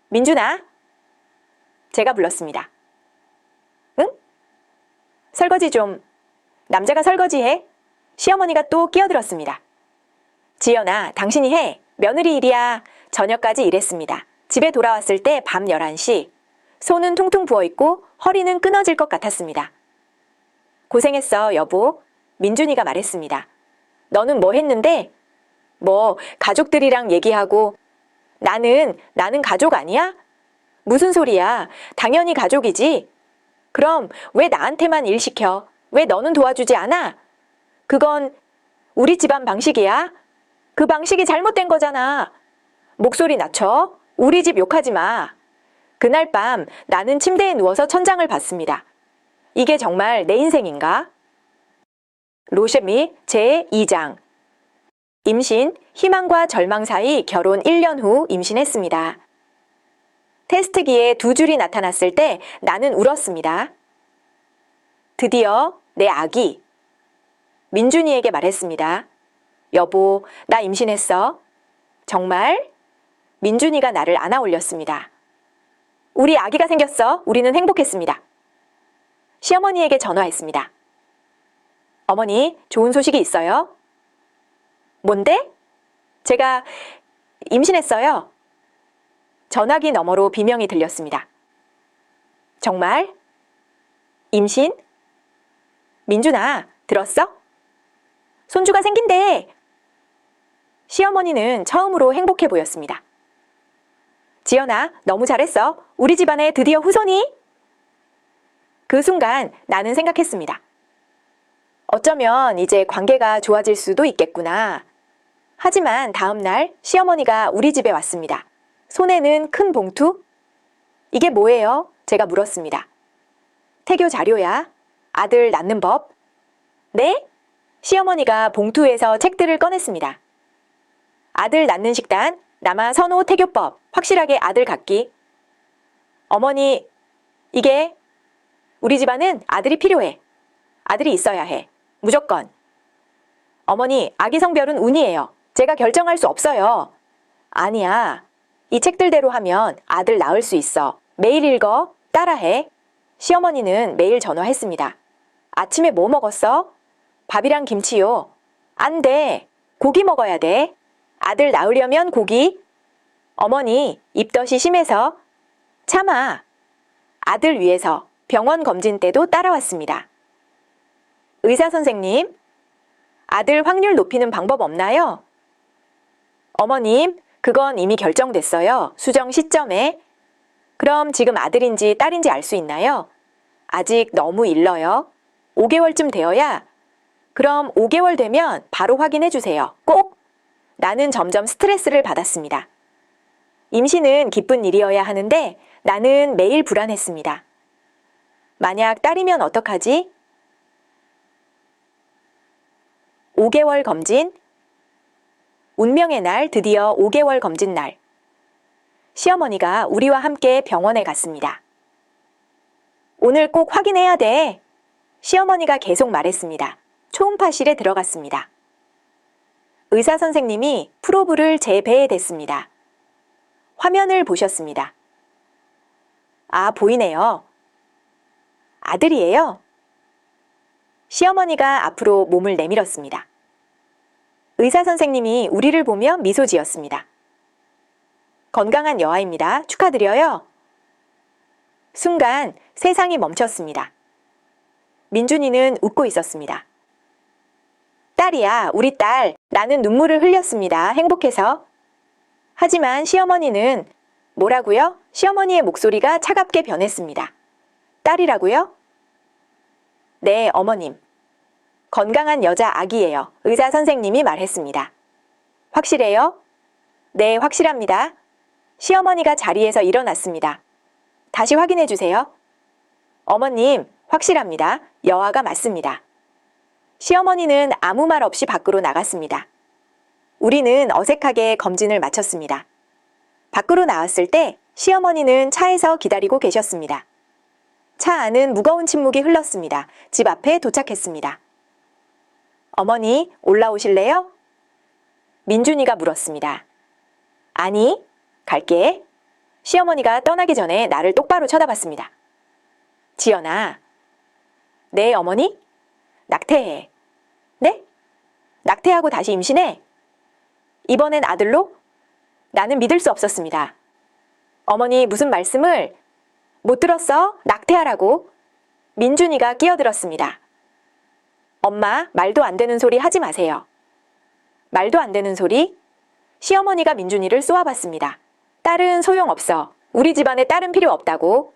민준아. 제가 불렀습니다. 응? 설거지 좀. 남자가 설거지해. 시어머니가 또 끼어들었습니다. 지연아, 당신이 해. 며느리 일이야. 저녁까지 일했습니다. 집에 돌아왔을 때 밤 11시. 손은 퉁퉁 부어있고 허리는 끊어질 것 같았습니다. 고생했어, 여보. 민준이가 말했습니다. 너는 뭐 했는데? 뭐 가족들이랑 얘기하고. 나는 가족 아니야? 무슨 소리야. 당연히 가족이지. 그럼 왜 나한테만 일 시켜? 왜 너는 도와주지 않아? 그건 우리 집안 방식이야. 그 방식이 잘못된 거잖아. 목소리 낮춰. 우리 집 욕하지 마. 그날 밤 나는 침대에 누워서 천장을 봤습니다. 이게 정말 내 인생인가? 로셰미 제2장. 임신, 희망과 절망 사이 결혼 1년 후 임신했습니다. 테스트기에 2줄이 나타났을 때 나는 울었습니다. 드디어 내 아기. 민준이에게 말했습니다. 여보, 나 임신했어. 정말? 민준이가 나를 안아 올렸습니다. 우리 아기가 생겼어. 우리는 행복했습니다. 시어머니에게 전화했습니다. 어머니, 좋은 소식이 있어요. 뭔데? 제가 임신했어요. 전화기 너머로 비명이 들렸습니다. 정말? 임신? 민준아, 들었어? 손주가 생긴대. 시어머니는 처음으로 행복해 보였습니다. 지연아, 너무 잘했어. 우리 집안에 드디어 후손이? 그 순간 나는 생각했습니다. 어쩌면 이제 관계가 좋아질 수도 있겠구나. 하지만 다음 날 시어머니가 우리 집에 왔습니다. 손에는 큰 봉투? 이게 뭐예요? 제가 물었습니다. 태교 자료야. 아들 낳는 법. 네? 시어머니가 봉투에서 책들을 꺼냈습니다. 아들 낳는 식단, 남아 선호 태교법, 확실하게 아들 갖기. 어머니, 이게 우리 집안은 아들이 필요해. 아들이 있어야 해. 무조건. 어머니, 아기 성별은 운이에요. 제가 결정할 수 없어요. 아니야. 이 책들대로 하면 아들 낳을 수 있어. 매일 읽어. 따라해. 시어머니는 매일 전화했습니다. 아침에 뭐 먹었어? 밥이랑 김치요. 안 돼. 고기 먹어야 돼. 아들 낳으려면 고기. 어머니, 입덧이 심해서. 참아. 아들 위해서 병원 검진 때도 따라왔습니다. 의사 선생님, 아들 확률 높이는 방법 없나요? 어머님, 그건 이미 결정됐어요. 수정 시점에. 그럼 지금 아들인지 딸인지 알 수 있나요? 아직 너무 일러요. 5개월쯤 되어야. 그럼 5개월 되면 바로 확인해 주세요. 꼭! 나는 점점 스트레스를 받았습니다. 임신은 기쁜 일이어야 하는데 나는 매일 불안했습니다. 만약 딸이면 어떡하지? 5개월 검진. 운명의 날, 드디어 5개월 검진 날. 시어머니가 우리와 함께 병원에 갔습니다. 오늘 꼭 확인해야 돼. 시어머니가 계속 말했습니다. 초음파실에 들어갔습니다. 의사 선생님이 프로브를 제 배에 댔습니다. 화면을 보셨습니다. 아, 보이네요. 아들이에요. 시어머니가 앞으로 몸을 내밀었습니다. 의사 선생님이 우리를 보며 미소 지었습니다. 건강한 여아입니다. 축하드려요. 순간 세상이 멈췄습니다. 민준이는 웃고 있었습니다. 딸이야, 우리 딸, 나는 눈물을 흘렸습니다. 행복해서. 하지만 시어머니는 뭐라고요? 시어머니의 목소리가 차갑게 변했습니다. 딸이라고요? 네, 어머님. 건강한 여자 아기예요. 의사 선생님이 말했습니다. 확실해요? 네, 확실합니다. 시어머니가 자리에서 일어났습니다. 다시 확인해 주세요. 어머님, 확실합니다. 여아가 맞습니다. 시어머니는 아무 말 없이 밖으로 나갔습니다. 우리는 어색하게 검진을 마쳤습니다. 밖으로 나왔을 때 시어머니는 차에서 기다리고 계셨습니다. 차 안은 무거운 침묵이 흘렀습니다. 집 앞에 도착했습니다. 어머니, 올라오실래요? 민준이가 물었습니다. 아니, 갈게. 시어머니가 떠나기 전에 나를 똑바로 쳐다봤습니다. 지연아. 네, 어머니? 낙태해. 네? 낙태하고 다시 임신해? 이번엔 아들로? 나는 믿을 수 없었습니다. 어머니 무슨 말씀을? 못 들었어? 낙태하라고? 민준이가 끼어들었습니다. 엄마, 말도 안 되는 소리 하지 마세요. 말도 안 되는 소리? 시어머니가 민준이를 쏘아봤습니다. 딸은 소용없어. 우리 집안에 딸은 필요 없다고.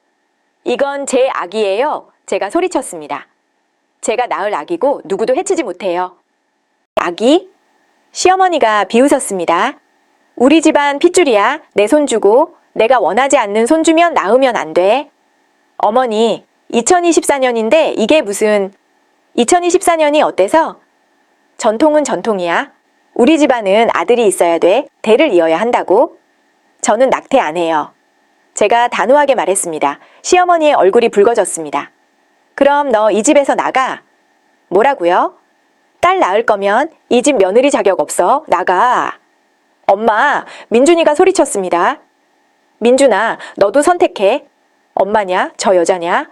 이건 제 아기예요. 제가 소리쳤습니다. 제가 낳을 아기고 누구도 해치지 못해요. 아기? 시어머니가 비웃었습니다. 우리 집안 핏줄이야. 내 손 주고 내가 원하지 않는 손 주면 낳으면 안 돼. 어머니, 2024년인데 이게 무슨 2024년이 어때서? 전통은 전통이야. 우리 집안은 아들이 있어야 돼. 대를 이어야 한다고. 저는 낙태 안 해요. 제가 단호하게 말했습니다. 시어머니의 얼굴이 붉어졌습니다. 그럼 너 이 집에서 나가. 뭐라고요? 딸 낳을 거면 이 집 며느리 자격 없어. 나가. 엄마, 민준이가 소리쳤습니다. 민준아, 너도 선택해. 엄마냐? 저 여자냐?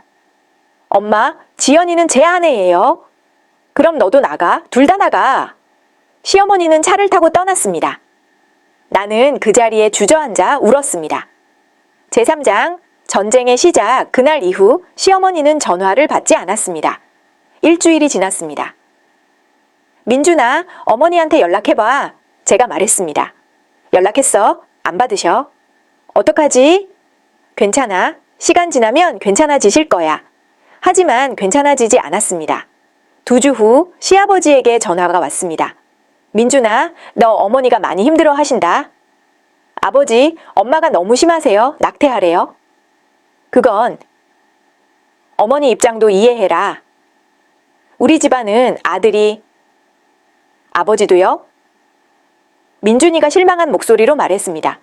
엄마, 지연이는 제 아내예요. 그럼 너도 나가. 둘 다 나가. 시어머니는 차를 타고 떠났습니다. 나는 그 자리에 주저앉아 울었습니다. 제3장 전쟁의 시작 그날 이후 시어머니는 전화를 받지 않았습니다. 일주일이 지났습니다. 민준아, 어머니한테 연락해봐. 제가 말했습니다. 연락했어? 안 받으셔? 어떡하지? 괜찮아. 시간 지나면 괜찮아지실 거야. 하지만 괜찮아지지 않았습니다. 2주 후 시아버지에게 전화가 왔습니다. 민준아, 너 어머니가 많이 힘들어 하신다. 아버지, 엄마가 너무 심하세요. 낙태하래요. 그건 어머니 입장도 이해해라. 우리 집안은 아들이 아버지도요? 민준이가 실망한 목소리로 말했습니다.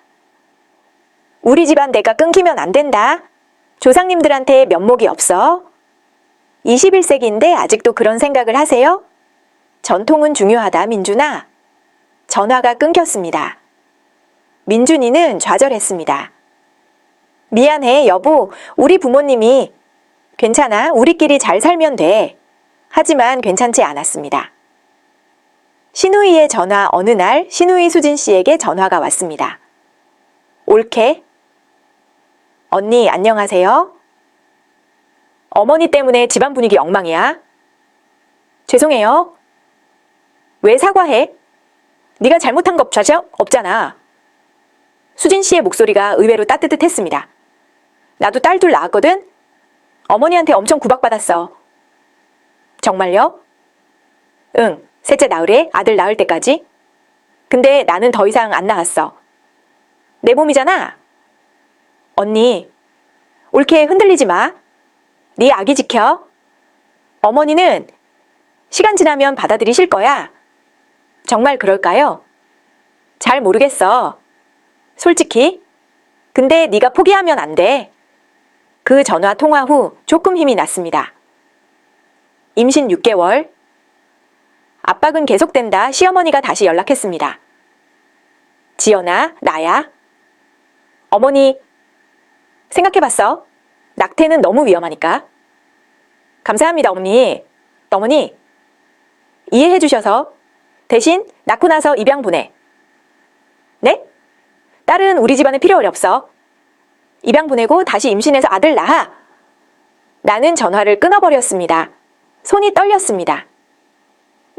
우리 집안 내가 끊기면 안 된다. 조상님들한테 면목이 없어. 21세기인데 아직도 그런 생각을 하세요? 전통은 중요하다, 민준아. 전화가 끊겼습니다. 민준이는 좌절했습니다. 미안해, 여보. 우리 부모님이 괜찮아. 우리끼리 잘 살면 돼. 하지만 괜찮지 않았습니다. 시누이의 전화 어느 날 시누이 수진 씨에게 전화가 왔습니다. 옳게. 언니, 안녕하세요. 어머니 때문에 집안 분위기 엉망이야. 죄송해요. 왜 사과해? 네가 잘못한 거 자적 없잖아. 수진 씨의 목소리가 의외로 따뜻했습니다. 나도 딸 둘 낳았거든? 어머니한테 엄청 구박받았어. 정말요? 응, 셋째 낳으래, 아들 낳을 때까지. 근데 나는 더 이상 안 낳았어. 내 몸이잖아. 언니, 옳게 흔들리지 마. 네 아기 지켜. 어머니는 시간 지나면 받아들이실 거야. 정말 그럴까요? 잘 모르겠어. 솔직히. 근데 네가 포기하면 안 돼. 그 전화 통화 후 조금 힘이 났습니다. 임신 6개월. 압박은 계속된다. 시어머니가 다시 연락했습니다. 지연아, 나야. 어머니, 생각해봤어? 낙태는 너무 위험하니까. 감사합니다, 어머니. 어머니, 이해해주셔서 대신 낳고 나서 입양 보내. 네? 딸은 우리 집안에 필요 없어. 입양 보내고 다시 임신해서 아들 낳아. 나는 전화를 끊어버렸습니다. 손이 떨렸습니다.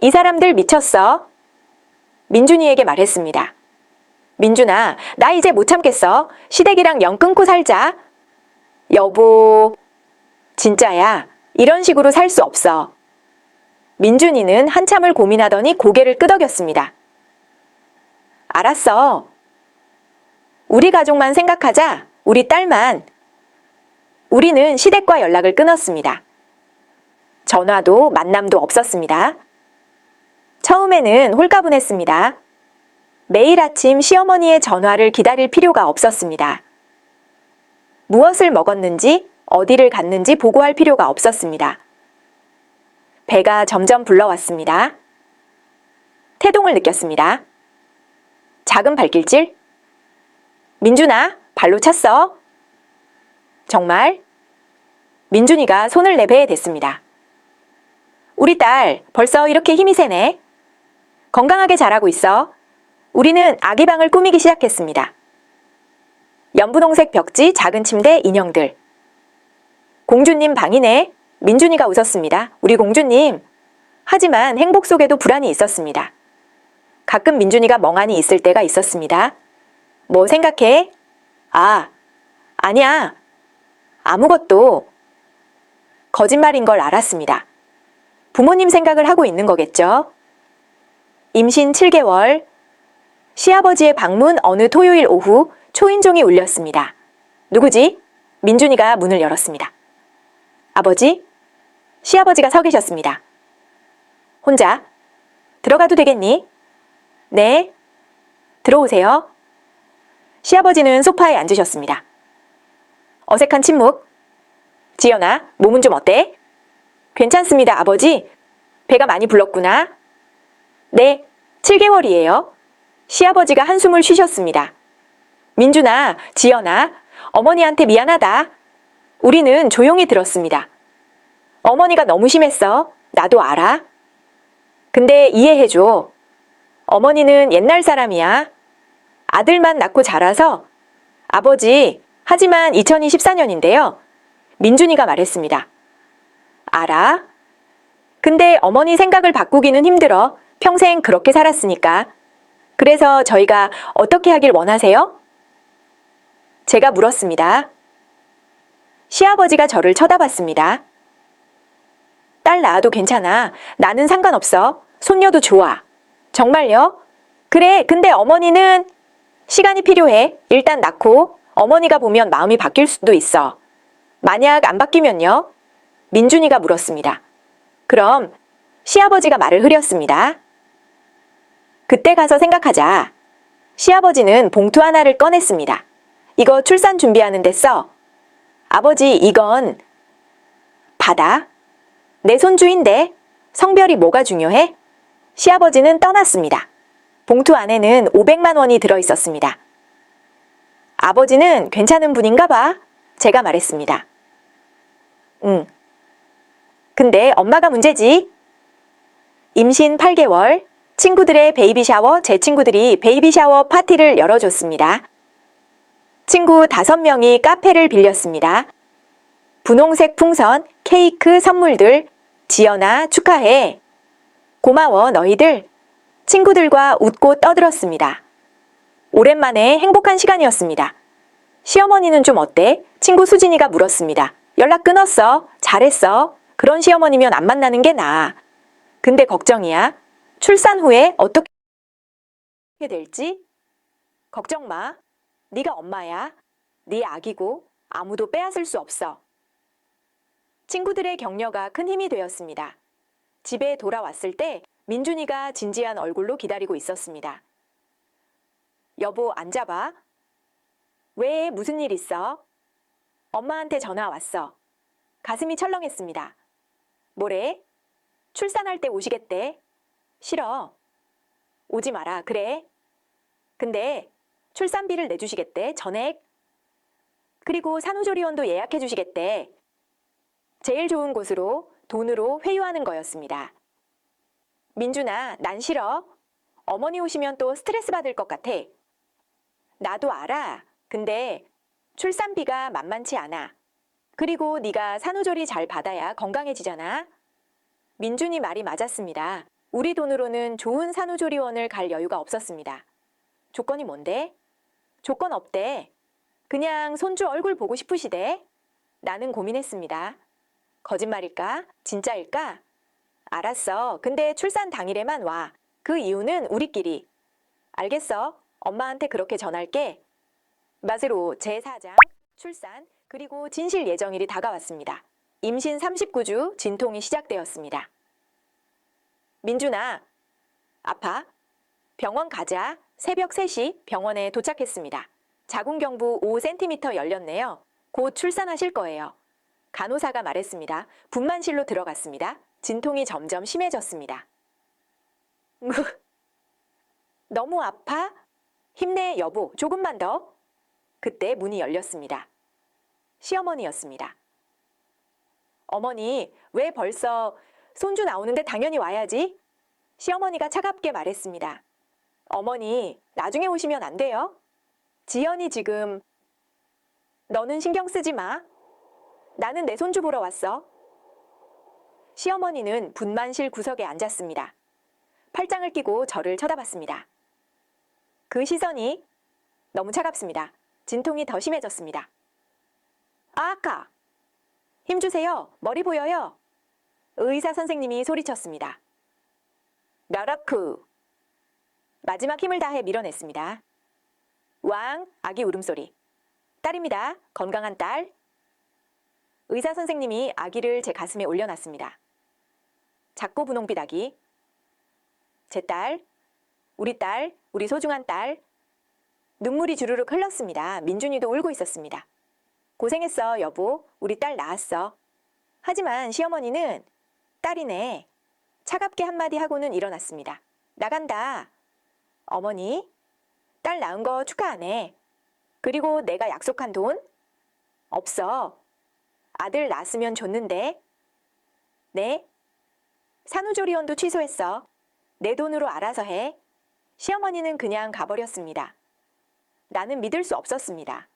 이 사람들 미쳤어. 민준이에게 말했습니다. 민준아, 나 이제 못 참겠어. 시댁이랑 연 끊고 살자. 여보, 진짜야. 이런 식으로 살 수 없어. 민준이는 한참을 고민하더니 고개를 끄덕였습니다. 알았어. 우리 가족만 생각하자. 우리 딸만. 우리는 시댁과 연락을 끊었습니다. 전화도 만남도 없었습니다. 처음에는 홀가분했습니다. 매일 아침 시어머니의 전화를 기다릴 필요가 없었습니다. 무엇을 먹었는지, 어디를 갔는지 보고할 필요가 없었습니다. 배가 점점 불러왔습니다. 태동을 느꼈습니다. 작은 발길질? 민준아, 발로 찼어? 정말? 민준이가 손을 내 배에 댔습니다. 우리 딸 벌써 이렇게 힘이 세네. 건강하게 자라고 있어. 우리는 아기 방을 꾸미기 시작했습니다. 연분홍색 벽지, 작은 침대, 인형들. 공주님 방이네. 민준이가 웃었습니다. 우리 공주님. 하지만 행복 속에도 불안이 있었습니다. 가끔 민준이가 멍하니 있을 때가 있었습니다. 뭐 생각해? 아니야. 아무것도. 거짓말인 걸 알았습니다. 부모님 생각을 하고 있는 거겠죠? 임신 7개월. 시아버지의 방문 어느 토요일 오후 초인종이 울렸습니다. 누구지? 민준이가 문을 열었습니다. 아버지? 시아버지가 서 계셨습니다. 혼자? 들어가도 되겠니? 네. 들어오세요. 시아버지는 소파에 앉으셨습니다. 어색한 침묵. 지연아, 몸은 좀 어때? 괜찮습니다, 아버지. 배가 많이 불렀구나. 네, 7개월이에요. 시아버지가 한숨을 쉬셨습니다. 민준아, 지연아, 어머니한테 미안하다. 우리는 조용히 들었습니다. 어머니가 너무 심했어. 나도 알아. 근데 이해해줘. 어머니는 옛날 사람이야. 아들만 낳고 자라서. 아버지, 하지만 2024년인데요. 민준이가 말했습니다. 알아? 근데 어머니 생각을 바꾸기는 힘들어. 평생 그렇게 살았으니까. 그래서 저희가 어떻게 하길 원하세요? 제가 물었습니다. 시아버지가 저를 쳐다봤습니다. 딸 낳아도 괜찮아. 나는 상관없어. 손녀도 좋아. 정말요? 그래, 근데 어머니는 시간이 필요해. 일단 낳고 어머니가 보면 마음이 바뀔 수도 있어. 만약 안 바뀌면요? 민준이가 물었습니다. 그럼 시아버지가 말을 흐렸습니다. 그때 가서 생각하자. 시아버지는 봉투 하나를 꺼냈습니다. 이거 출산 준비하는 데 써. 아버지, 이건 받아. 내 손주인데 성별이 뭐가 중요해? 시아버지는 떠났습니다. 봉투 안에는 500만 원이 들어있었습니다. 아버지는 괜찮은 분인가 봐. 제가 말했습니다. 응. 근데 엄마가 문제지. 임신 8개월, 친구들의 베이비 샤워, 제 친구들이 베이비 샤워 파티를 열어줬습니다. 친구 5명이 카페를 빌렸습니다. 분홍색 풍선, 케이크, 선물들. 지연아, 축하해. 고마워, 너희들. 친구들과 웃고 떠들었습니다. 오랜만에 행복한 시간이었습니다. 시어머니는 좀 어때? 친구 수진이가 물었습니다. 연락 끊었어. 잘했어. 그런 시어머니면 안 만나는 게 나아. 근데 걱정이야. 출산 후에 어떻게 될지? 걱정 마. 네가 엄마야. 네 아기고 아무도 빼앗을 수 없어. 친구들의 격려가 큰 힘이 되었습니다. 집에 돌아왔을 때 민준이가 진지한 얼굴로 기다리고 있었습니다. 여보, 앉아봐. 왜, 무슨 일 있어? 엄마한테 전화 왔어. 가슴이 철렁했습니다. 뭐래? 출산할 때 오시겠대. 싫어. 오지 마라. 그래. 근데 출산비를 내주시겠대. 전액. 그리고 산후조리원도 예약해 주시겠대. 제일 좋은 곳으로 돈으로 회유하는 거였습니다. 민준아, 난 싫어. 어머니 오시면 또 스트레스 받을 것 같아. 나도 알아. 근데 출산비가 만만치 않아. 그리고 네가 산후조리 잘 받아야 건강해지잖아. 민준이 말이 맞았습니다. 우리 돈으로는 좋은 산후조리원을 갈 여유가 없었습니다. 조건이 뭔데? 조건 없대. 그냥 손주 얼굴 보고 싶으시대. 나는 고민했습니다. 거짓말일까? 진짜일까? 알았어. 근데 출산 당일에만 와. 그 이유는 우리끼리. 알겠어. 엄마한테 그렇게 전할게. 맛으로 제4장, 출산, 그리고 진실 예정일이 다가왔습니다. 임신 39주 진통이 시작되었습니다. 민준아, 아파? 병원 가자. 새벽 3시 병원에 도착했습니다. 자궁경부 5cm 열렸네요. 곧 출산하실 거예요. 간호사가 말했습니다. 분만실로 들어갔습니다. 진통이 점점 심해졌습니다. 너무 아파? 힘내 여보, 조금만 더. 그때 문이 열렸습니다. 시어머니였습니다. 어머니, 왜 벌써 손주 나오는데 당연히 와야지? 시어머니가 차갑게 말했습니다. 어머니, 나중에 오시면 안 돼요? 지연이 지금 너는 신경 쓰지 마. 나는 내 손주 보러 왔어. 시어머니는 분만실 구석에 앉았습니다. 팔짱을 끼고 저를 쳐다봤습니다. 그 시선이 너무 차갑습니다. 진통이 더 심해졌습니다. 아까! 힘주세요. 머리 보여요. 의사 선생님이 소리쳤습니다. 라라크! 마지막 힘을 다해 밀어냈습니다. 왕! 아기 울음소리. 딸입니다. 건강한 딸. 의사 선생님이 아기를 제 가슴에 올려놨습니다. 작고 분홍빛 아기. 제 딸, 우리 소중한 딸. 눈물이 주르륵 흘렀습니다. 민준이도 울고 있었습니다. 고생했어, 여보. 우리 딸 낳았어. 하지만 시어머니는 딸이네. 차갑게 한마디 하고는 일어났습니다. 나간다. 어머니, 딸 낳은 거 축하하네. 그리고 내가 약속한 돈? 없어. 아들 낳았으면 줬는데. 네? 산후조리원도 취소했어. 내 돈으로 알아서 해. 시어머니는 그냥 가버렸습니다. 나는 믿을 수 없었습니다.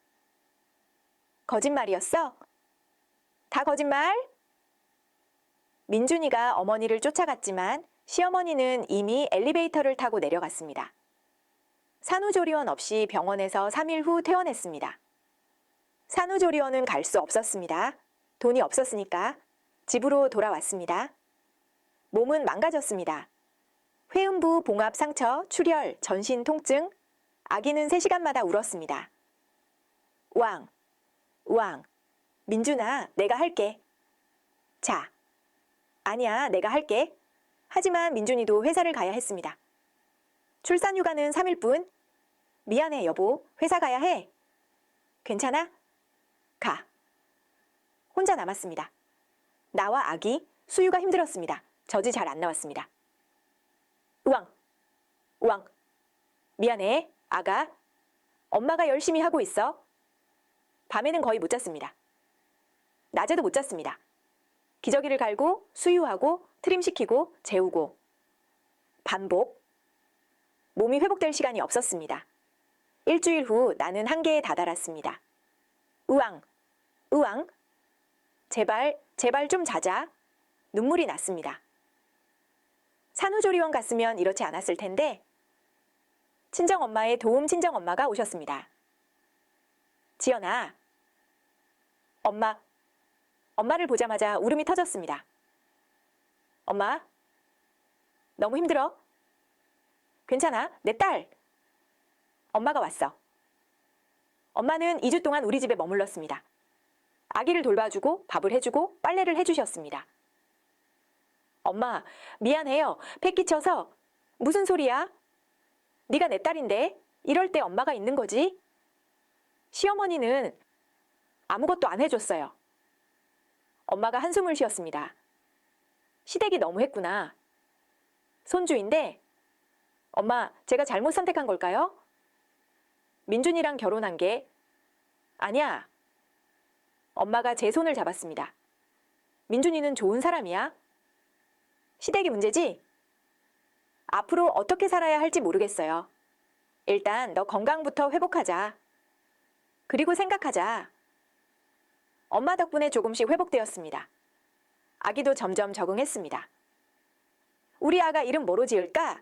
거짓말이었어? 다 거짓말? 민준이가 어머니를 쫓아갔지만 시어머니는 이미 엘리베이터를 타고 내려갔습니다. 산후조리원 없이 병원에서 3일 후 퇴원했습니다. 산후조리원은 갈 수 없었습니다. 돈이 없었으니까 집으로 돌아왔습니다. 몸은 망가졌습니다. 회음부 봉합 상처, 출혈, 전신 통증, 아기는 3시간마다 울었습니다. 왕, 민준아, 내가 할게. 자, 아니야, 내가 할게. 하지만 민준이도 회사를 가야 했습니다. 출산휴가는 3일 뿐. 미안해, 여보. 회사 가야 해. 괜찮아? 가. 혼자 남았습니다. 나와 아기, 수유가 힘들었습니다. 젖이 잘 안 나왔습니다. 우왕. 미안해, 아가. 엄마가 열심히 하고 있어. 밤에는 거의 못 잤습니다. 낮에도 못 잤습니다. 기저귀를 갈고, 수유하고, 트림시키고, 재우고. 반복. 몸이 회복될 시간이 없었습니다. 일주일 후 나는 한계에 다다랐습니다. 우왕. 제발 좀 자자. 눈물이 났습니다. 산후조리원 갔으면 이렇지 않았을 텐데 친정엄마의 도움 친정엄마가 오셨습니다. 지연아. 엄마를 보자마자 울음이 터졌습니다. 엄마, 너무 힘들어? 괜찮아, 내 딸. 엄마가 왔어. 엄마는 2주 동안 우리 집에 머물렀습니다. 아기를 돌봐주고 밥을 해주고 빨래를 해주셨습니다. 엄마, 미안해요. 폐 끼쳐서. 무슨 소리야? 네가 내 딸인데 이럴 때 엄마가 있는 거지? 시어머니는 아무것도 안 해줬어요. 엄마가 한숨을 쉬었습니다. 시댁이 너무 했구나. 손주인데 엄마, 제가 잘못 선택한 걸까요? 민준이랑 결혼한 게 아니야. 엄마가 제 손을 잡았습니다. 민준이는 좋은 사람이야. 시댁이 문제지? 앞으로 어떻게 살아야 할지 모르겠어요. 일단 너 건강부터 회복하자. 그리고 생각하자. 엄마 덕분에 조금씩 회복되었습니다. 아기도 점점 적응했습니다. 우리 아가 이름 뭐로 지을까?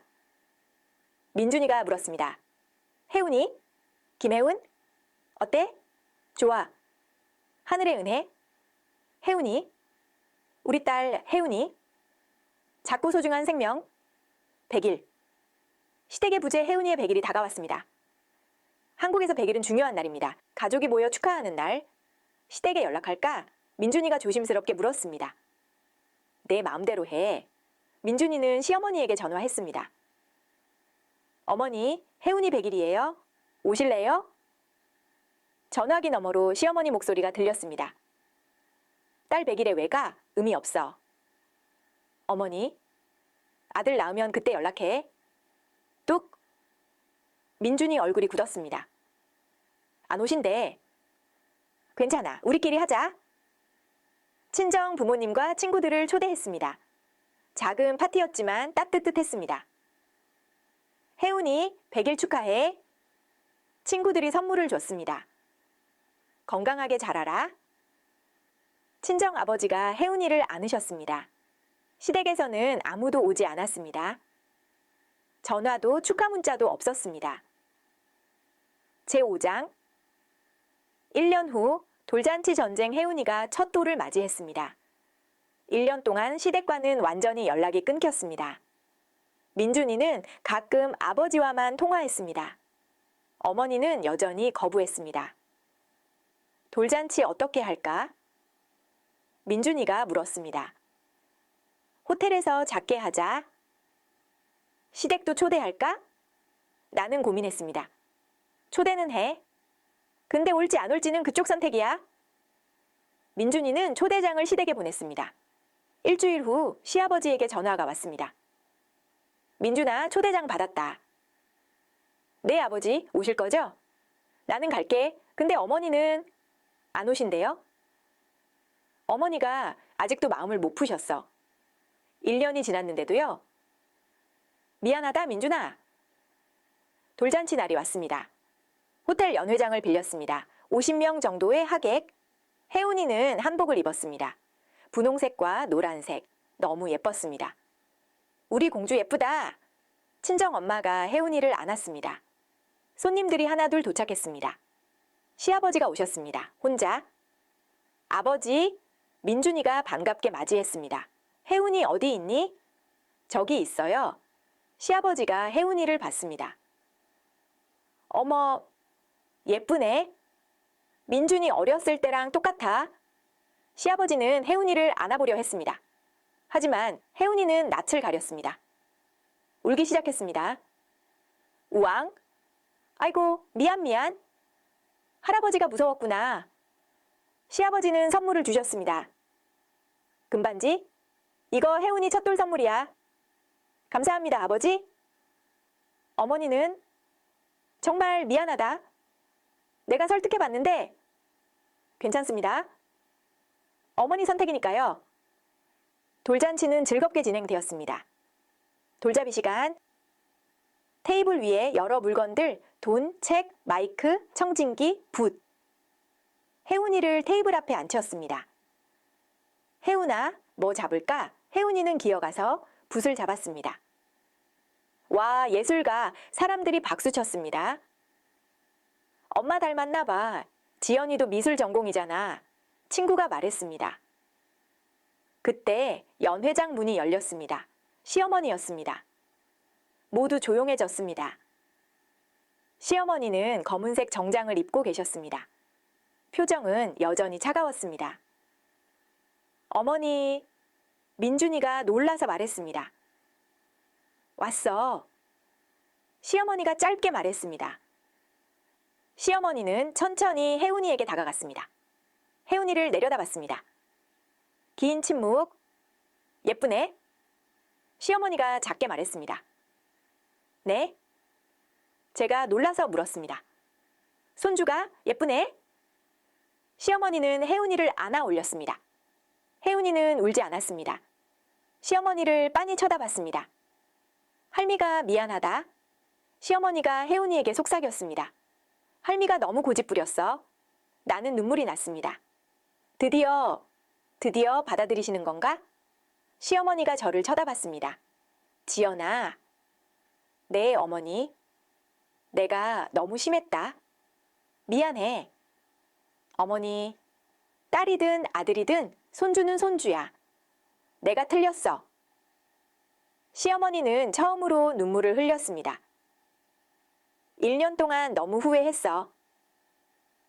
민준이가 물었습니다. 혜운이? 김혜운? 어때? 좋아. 하늘의 은혜? 혜운이? 우리 딸 혜운이? 작고 소중한 생명? 100일. 시댁의 부재 혜운이의 100일이 다가왔습니다. 한국에서 100일은 중요한 날입니다. 가족이 모여 축하하는 날. 시댁에 연락할까? 민준이가 조심스럽게 물었습니다. 내 마음대로 해. 민준이는 시어머니에게 전화했습니다. 어머니, 혜운이 100일이에요. 오실래요? 전화기 너머로 시어머니 목소리가 들렸습니다. 딸 100일에 왜 가? 의미 없어. 어머니, 아들 낳으면 그때 연락해. 뚝. 민준이 얼굴이 굳었습니다. 안 오신대. 괜찮아, 우리끼리 하자. 친정 부모님과 친구들을 초대했습니다. 작은 파티였지만 따뜻했습니다. 혜운이 100일 축하해. 친구들이 선물을 줬습니다. 건강하게 자라라. 친정 아버지가 혜운이를 안으셨습니다. 시댁에서는 아무도 오지 않았습니다. 전화도 축하 문자도 없었습니다. 제5장 1년 후 돌잔치 전쟁 혜운이가 첫 돌을 맞이했습니다. 1년 동안 시댁과는 완전히 연락이 끊겼습니다. 민준이는 가끔 아버지와만 통화했습니다. 어머니는 여전히 거부했습니다. 돌잔치 어떻게 할까? 민준이가 물었습니다. 호텔에서 작게 하자. 시댁도 초대할까? 나는 고민했습니다. 초대는 해. 근데 올지 안 올지는 그쪽 선택이야. 민준이는 초대장을 시댁에 보냈습니다. 일주일 후 시아버지에게 전화가 왔습니다. 민준아, 초대장 받았다. 네, 아버지, 오실 거죠? 나는 갈게. 근데 어머니는 안 오신대요? 어머니가 아직도 마음을 못 푸셨어. 1년이 지났는데도요. 미안하다, 민준아. 돌잔치 날이 왔습니다. 호텔 연회장을 빌렸습니다. 50명 정도의 하객. 혜운이는 한복을 입었습니다. 분홍색과 노란색. 너무 예뻤습니다. 우리 공주 예쁘다. 친정 엄마가 혜운이를 안았습니다. 손님들이 하나둘 도착했습니다. 시아버지가 오셨습니다. 혼자. 아버지, 민준이가 반갑게 맞이했습니다. 혜운이 어디 있니? 저기 있어요. 시아버지가 혜운이를 봤습니다. 어머, 예쁘네. 민준이 어렸을 때랑 똑같아. 시아버지는 혜운이를 안아보려 했습니다. 하지만 혜운이는 낯을 가렸습니다. 울기 시작했습니다. 우왕. 아이고, 미안. 할아버지가 무서웠구나. 시아버지는 선물을 주셨습니다. 금반지? 이거 혜운이 첫돌 선물이야. 감사합니다, 아버지. 어머니는 정말 미안하다. 내가 설득해봤는데 괜찮습니다. 어머니 선택이니까요. 돌잔치는 즐겁게 진행되었습니다. 돌잡이 시간. 테이블 위에 여러 물건들, 돈, 책, 마이크, 청진기, 붓. 혜운이를 테이블 앞에 앉혔습니다. 혜운아, 뭐 잡을까? 혜운이는 기어가서 붓을 잡았습니다. 와, 예술가. 사람들이 박수 쳤습니다. 엄마 닮았나 봐. 지연이도 미술 전공이잖아. 친구가 말했습니다. 그때 연회장 문이 열렸습니다. 시어머니였습니다. 모두 조용해졌습니다. 시어머니는 검은색 정장을 입고 계셨습니다. 표정은 여전히 차가웠습니다. 어머니, 민준이가 놀라서 말했습니다. 왔어. 시어머니가 짧게 말했습니다. 시어머니는 천천히 혜운이에게 다가갔습니다. 혜운이를 내려다봤습니다. 긴 침묵. 예쁘네. 시어머니가 작게 말했습니다. 네? 제가 놀라서 물었습니다. 손주가 예쁘네? 시어머니는 혜운이를 안아 올렸습니다. 혜운이는 울지 않았습니다. 시어머니를 빤히 쳐다봤습니다. 할미가 미안하다. 시어머니가 혜운이에게 속삭였습니다. 할미가 너무 고집부렸어. 나는 눈물이 났습니다. 드디어 받아들이시는 건가? 시어머니가 저를 쳐다봤습니다. 지연아. 네, 어머니. 내가 너무 심했다. 미안해. 어머니, 딸이든 아들이든 손주는 손주야. 내가 틀렸어. 시어머니는 처음으로 눈물을 흘렸습니다. 1년 동안 너무 후회했어.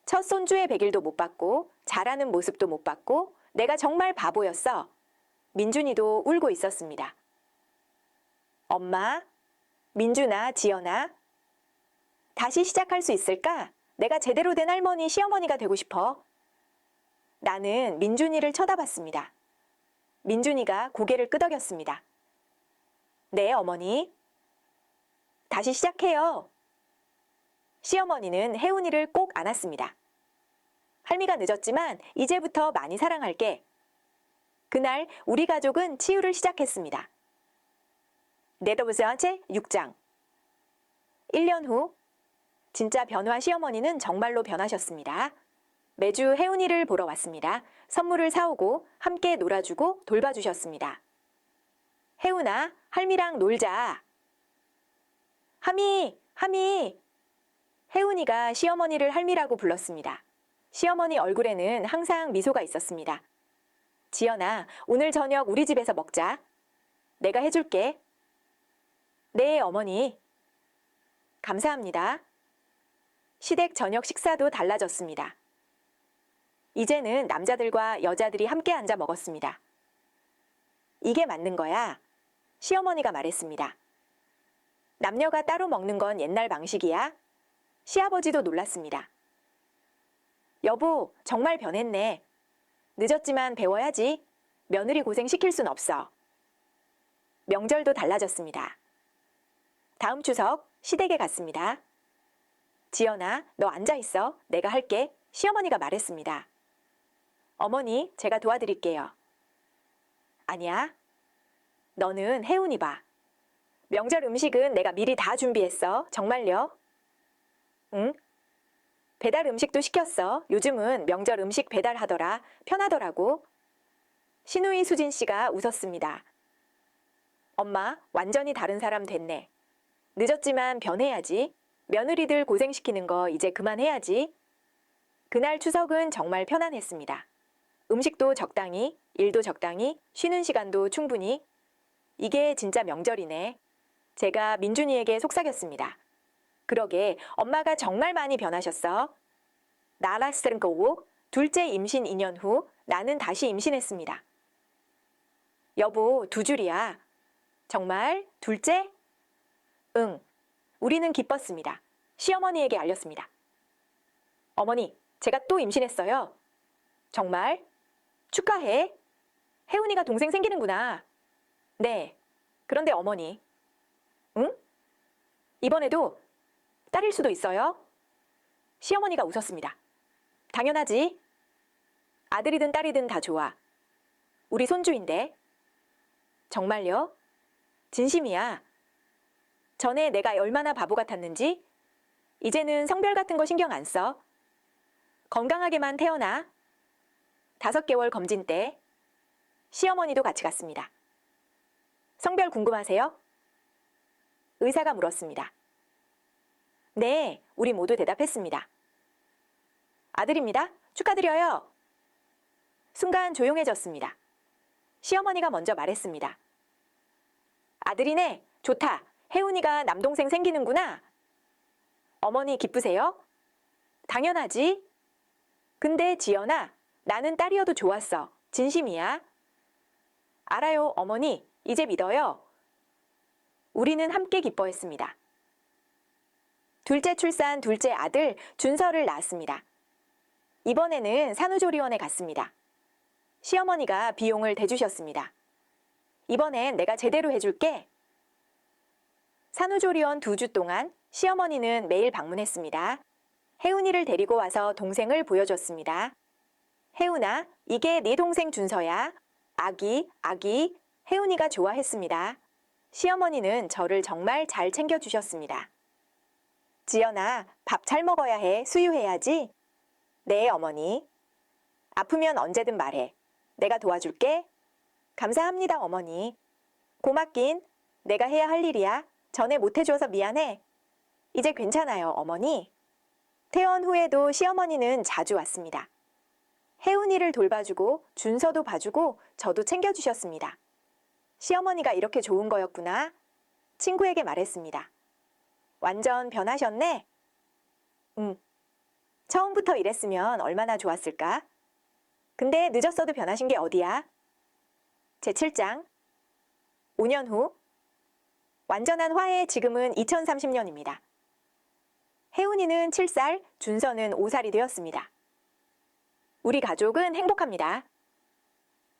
첫 손주의 100일도 못 받고 자라는 모습도 못 받고 내가 정말 바보였어. 민준이도 울고 있었습니다. 엄마, 민준아, 지연아. 다시 시작할 수 있을까? 내가 제대로 된 할머니, 시어머니가 되고 싶어. 나는 민준이를 쳐다봤습니다. 민준이가 고개를 끄덕였습니다. 네, 어머니. 다시 시작해요. 시어머니는 혜운이를 꼭 안았습니다. 할미가 늦었지만 이제부터 많이 사랑할게. 그날 우리 가족은 치유를 시작했습니다. 네더브스한테 6장. 1년 후 진짜 변화 시어머니는 정말로 변하셨습니다. 매주 혜운이를 보러 왔습니다. 선물을 사오고 함께 놀아주고 돌봐주셨습니다. 혜운아, 할미랑 놀자. 하미, 하미. 혜운이가 시어머니를 할미라고 불렀습니다. 시어머니 얼굴에는 항상 미소가 있었습니다. 지연아, 오늘 저녁 우리 집에서 먹자. 내가 해줄게. 네, 어머니. 감사합니다. 시댁 저녁 식사도 달라졌습니다. 이제는 남자들과 여자들이 함께 앉아 먹었습니다. 이게 맞는 거야. 시어머니가 말했습니다. 남녀가 따로 먹는 건 옛날 방식이야. 시아버지도 놀랐습니다. 여보, 정말 변했네. 늦었지만 배워야지. 며느리 고생시킬 순 없어. 명절도 달라졌습니다. 다음 추석 시댁에 갔습니다. 지연아, 너 앉아있어. 내가 할게. 시어머니가 말했습니다. 어머니, 제가 도와드릴게요. 아니야. 너는 혜운이 봐. 명절 음식은 내가 미리 다 준비했어. 정말요? 응? 배달 음식도 시켰어. 요즘은 명절 음식 배달하더라. 편하더라고. 시누이 수진 씨가 웃었습니다. 엄마, 완전히 다른 사람 됐네. 늦었지만 변해야지. 며느리들 고생시키는 거 이제 그만해야지. 그날 추석은 정말 편안했습니다. 음식도 적당히, 일도 적당히, 쉬는 시간도 충분히. 이게 진짜 명절이네. 제가 민준이에게 속삭였습니다. 그러게, 엄마가 정말 많이 변하셨어. 나라스른 거고, 둘째 임신 2년 후 나는 다시 임신했습니다. 여보, 2줄이야. 정말? 둘째? 응. 우리는 기뻤습니다. 시어머니에게 알렸습니다. 어머니, 제가 또 임신했어요. 정말? 축하해. 혜운이가 동생 생기는구나. 네. 그런데 어머니. 응? 이번에도 딸일 수도 있어요? 시어머니가 웃었습니다. 당연하지. 아들이든 딸이든 다 좋아. 우리 손주인데. 정말요? 진심이야. 전에 내가 얼마나 바보 같았는지 이제는 성별 같은 거 신경 안 써. 건강하게만 태어나. 5개월 검진 때 시어머니도 같이 갔습니다. 성별 궁금하세요? 의사가 물었습니다. 네, 우리 모두 대답했습니다. 아들입니다. 축하드려요. 순간 조용해졌습니다. 시어머니가 먼저 말했습니다. 아들이네. 좋다. 혜운이가 남동생 생기는구나. 어머니 기쁘세요? 당연하지. 근데 지연아, 나는 딸이어도 좋았어. 진심이야. 알아요, 어머니. 이제 믿어요. 우리는 함께 기뻐했습니다. 둘째 출산 둘째 아들 준서를 낳았습니다. 이번에는 산후조리원에 갔습니다. 시어머니가 비용을 대주셨습니다. 이번엔 내가 제대로 해줄게. 산후조리원 2주 동안 시어머니는 매일 방문했습니다. 혜운이를 데리고 와서 동생을 보여줬습니다. 혜운아, 이게 네 동생 준서야. 아기. 혜운이가 좋아했습니다. 시어머니는 저를 정말 잘 챙겨주셨습니다. 지연아, 밥 잘 먹어야 해. 수유해야지. 네, 어머니. 아프면 언제든 말해. 내가 도와줄게. 감사합니다, 어머니. 고맙긴. 내가 해야 할 일이야. 전에 못해줘서 미안해. 이제 괜찮아요, 어머니. 퇴원 후에도 시어머니는 자주 왔습니다. 혜운이를 돌봐주고 준서도 봐주고 저도 챙겨주셨습니다. 시어머니가 이렇게 좋은 거였구나. 친구에게 말했습니다. 완전 변하셨네? 응. 처음부터 이랬으면 얼마나 좋았을까? 근데 늦었어도 변하신 게 어디야? 제7장 5년 후 완전한 화해 지금은 2030년입니다. 혜운이는 7살, 준서는 5살이 되었습니다. 우리 가족은 행복합니다.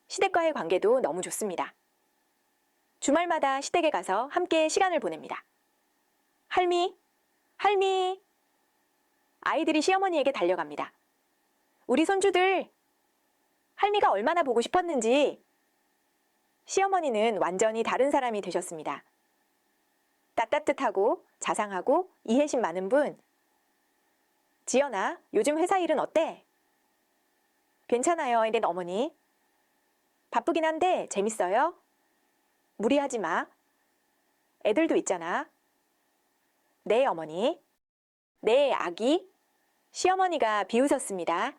시댁과의 관계도 너무 좋습니다. 주말마다 시댁에 가서 함께 시간을 보냅니다. 할미, 할미. 아이들이 시어머니에게 달려갑니다. 우리 손주들, 할미가 얼마나 보고 싶었는지. 시어머니는 완전히 다른 사람이 되셨습니다. 따뜻하고 자상하고 이해심 많은 분. 지연아, 요즘 회사 일은 어때? 괜찮아요, 이런 어머니. 바쁘긴 한데 재밌어요? 무리하지 마. 애들도 있잖아. 네, 어머니. 네, 아기. 시어머니가 비웃었습니다.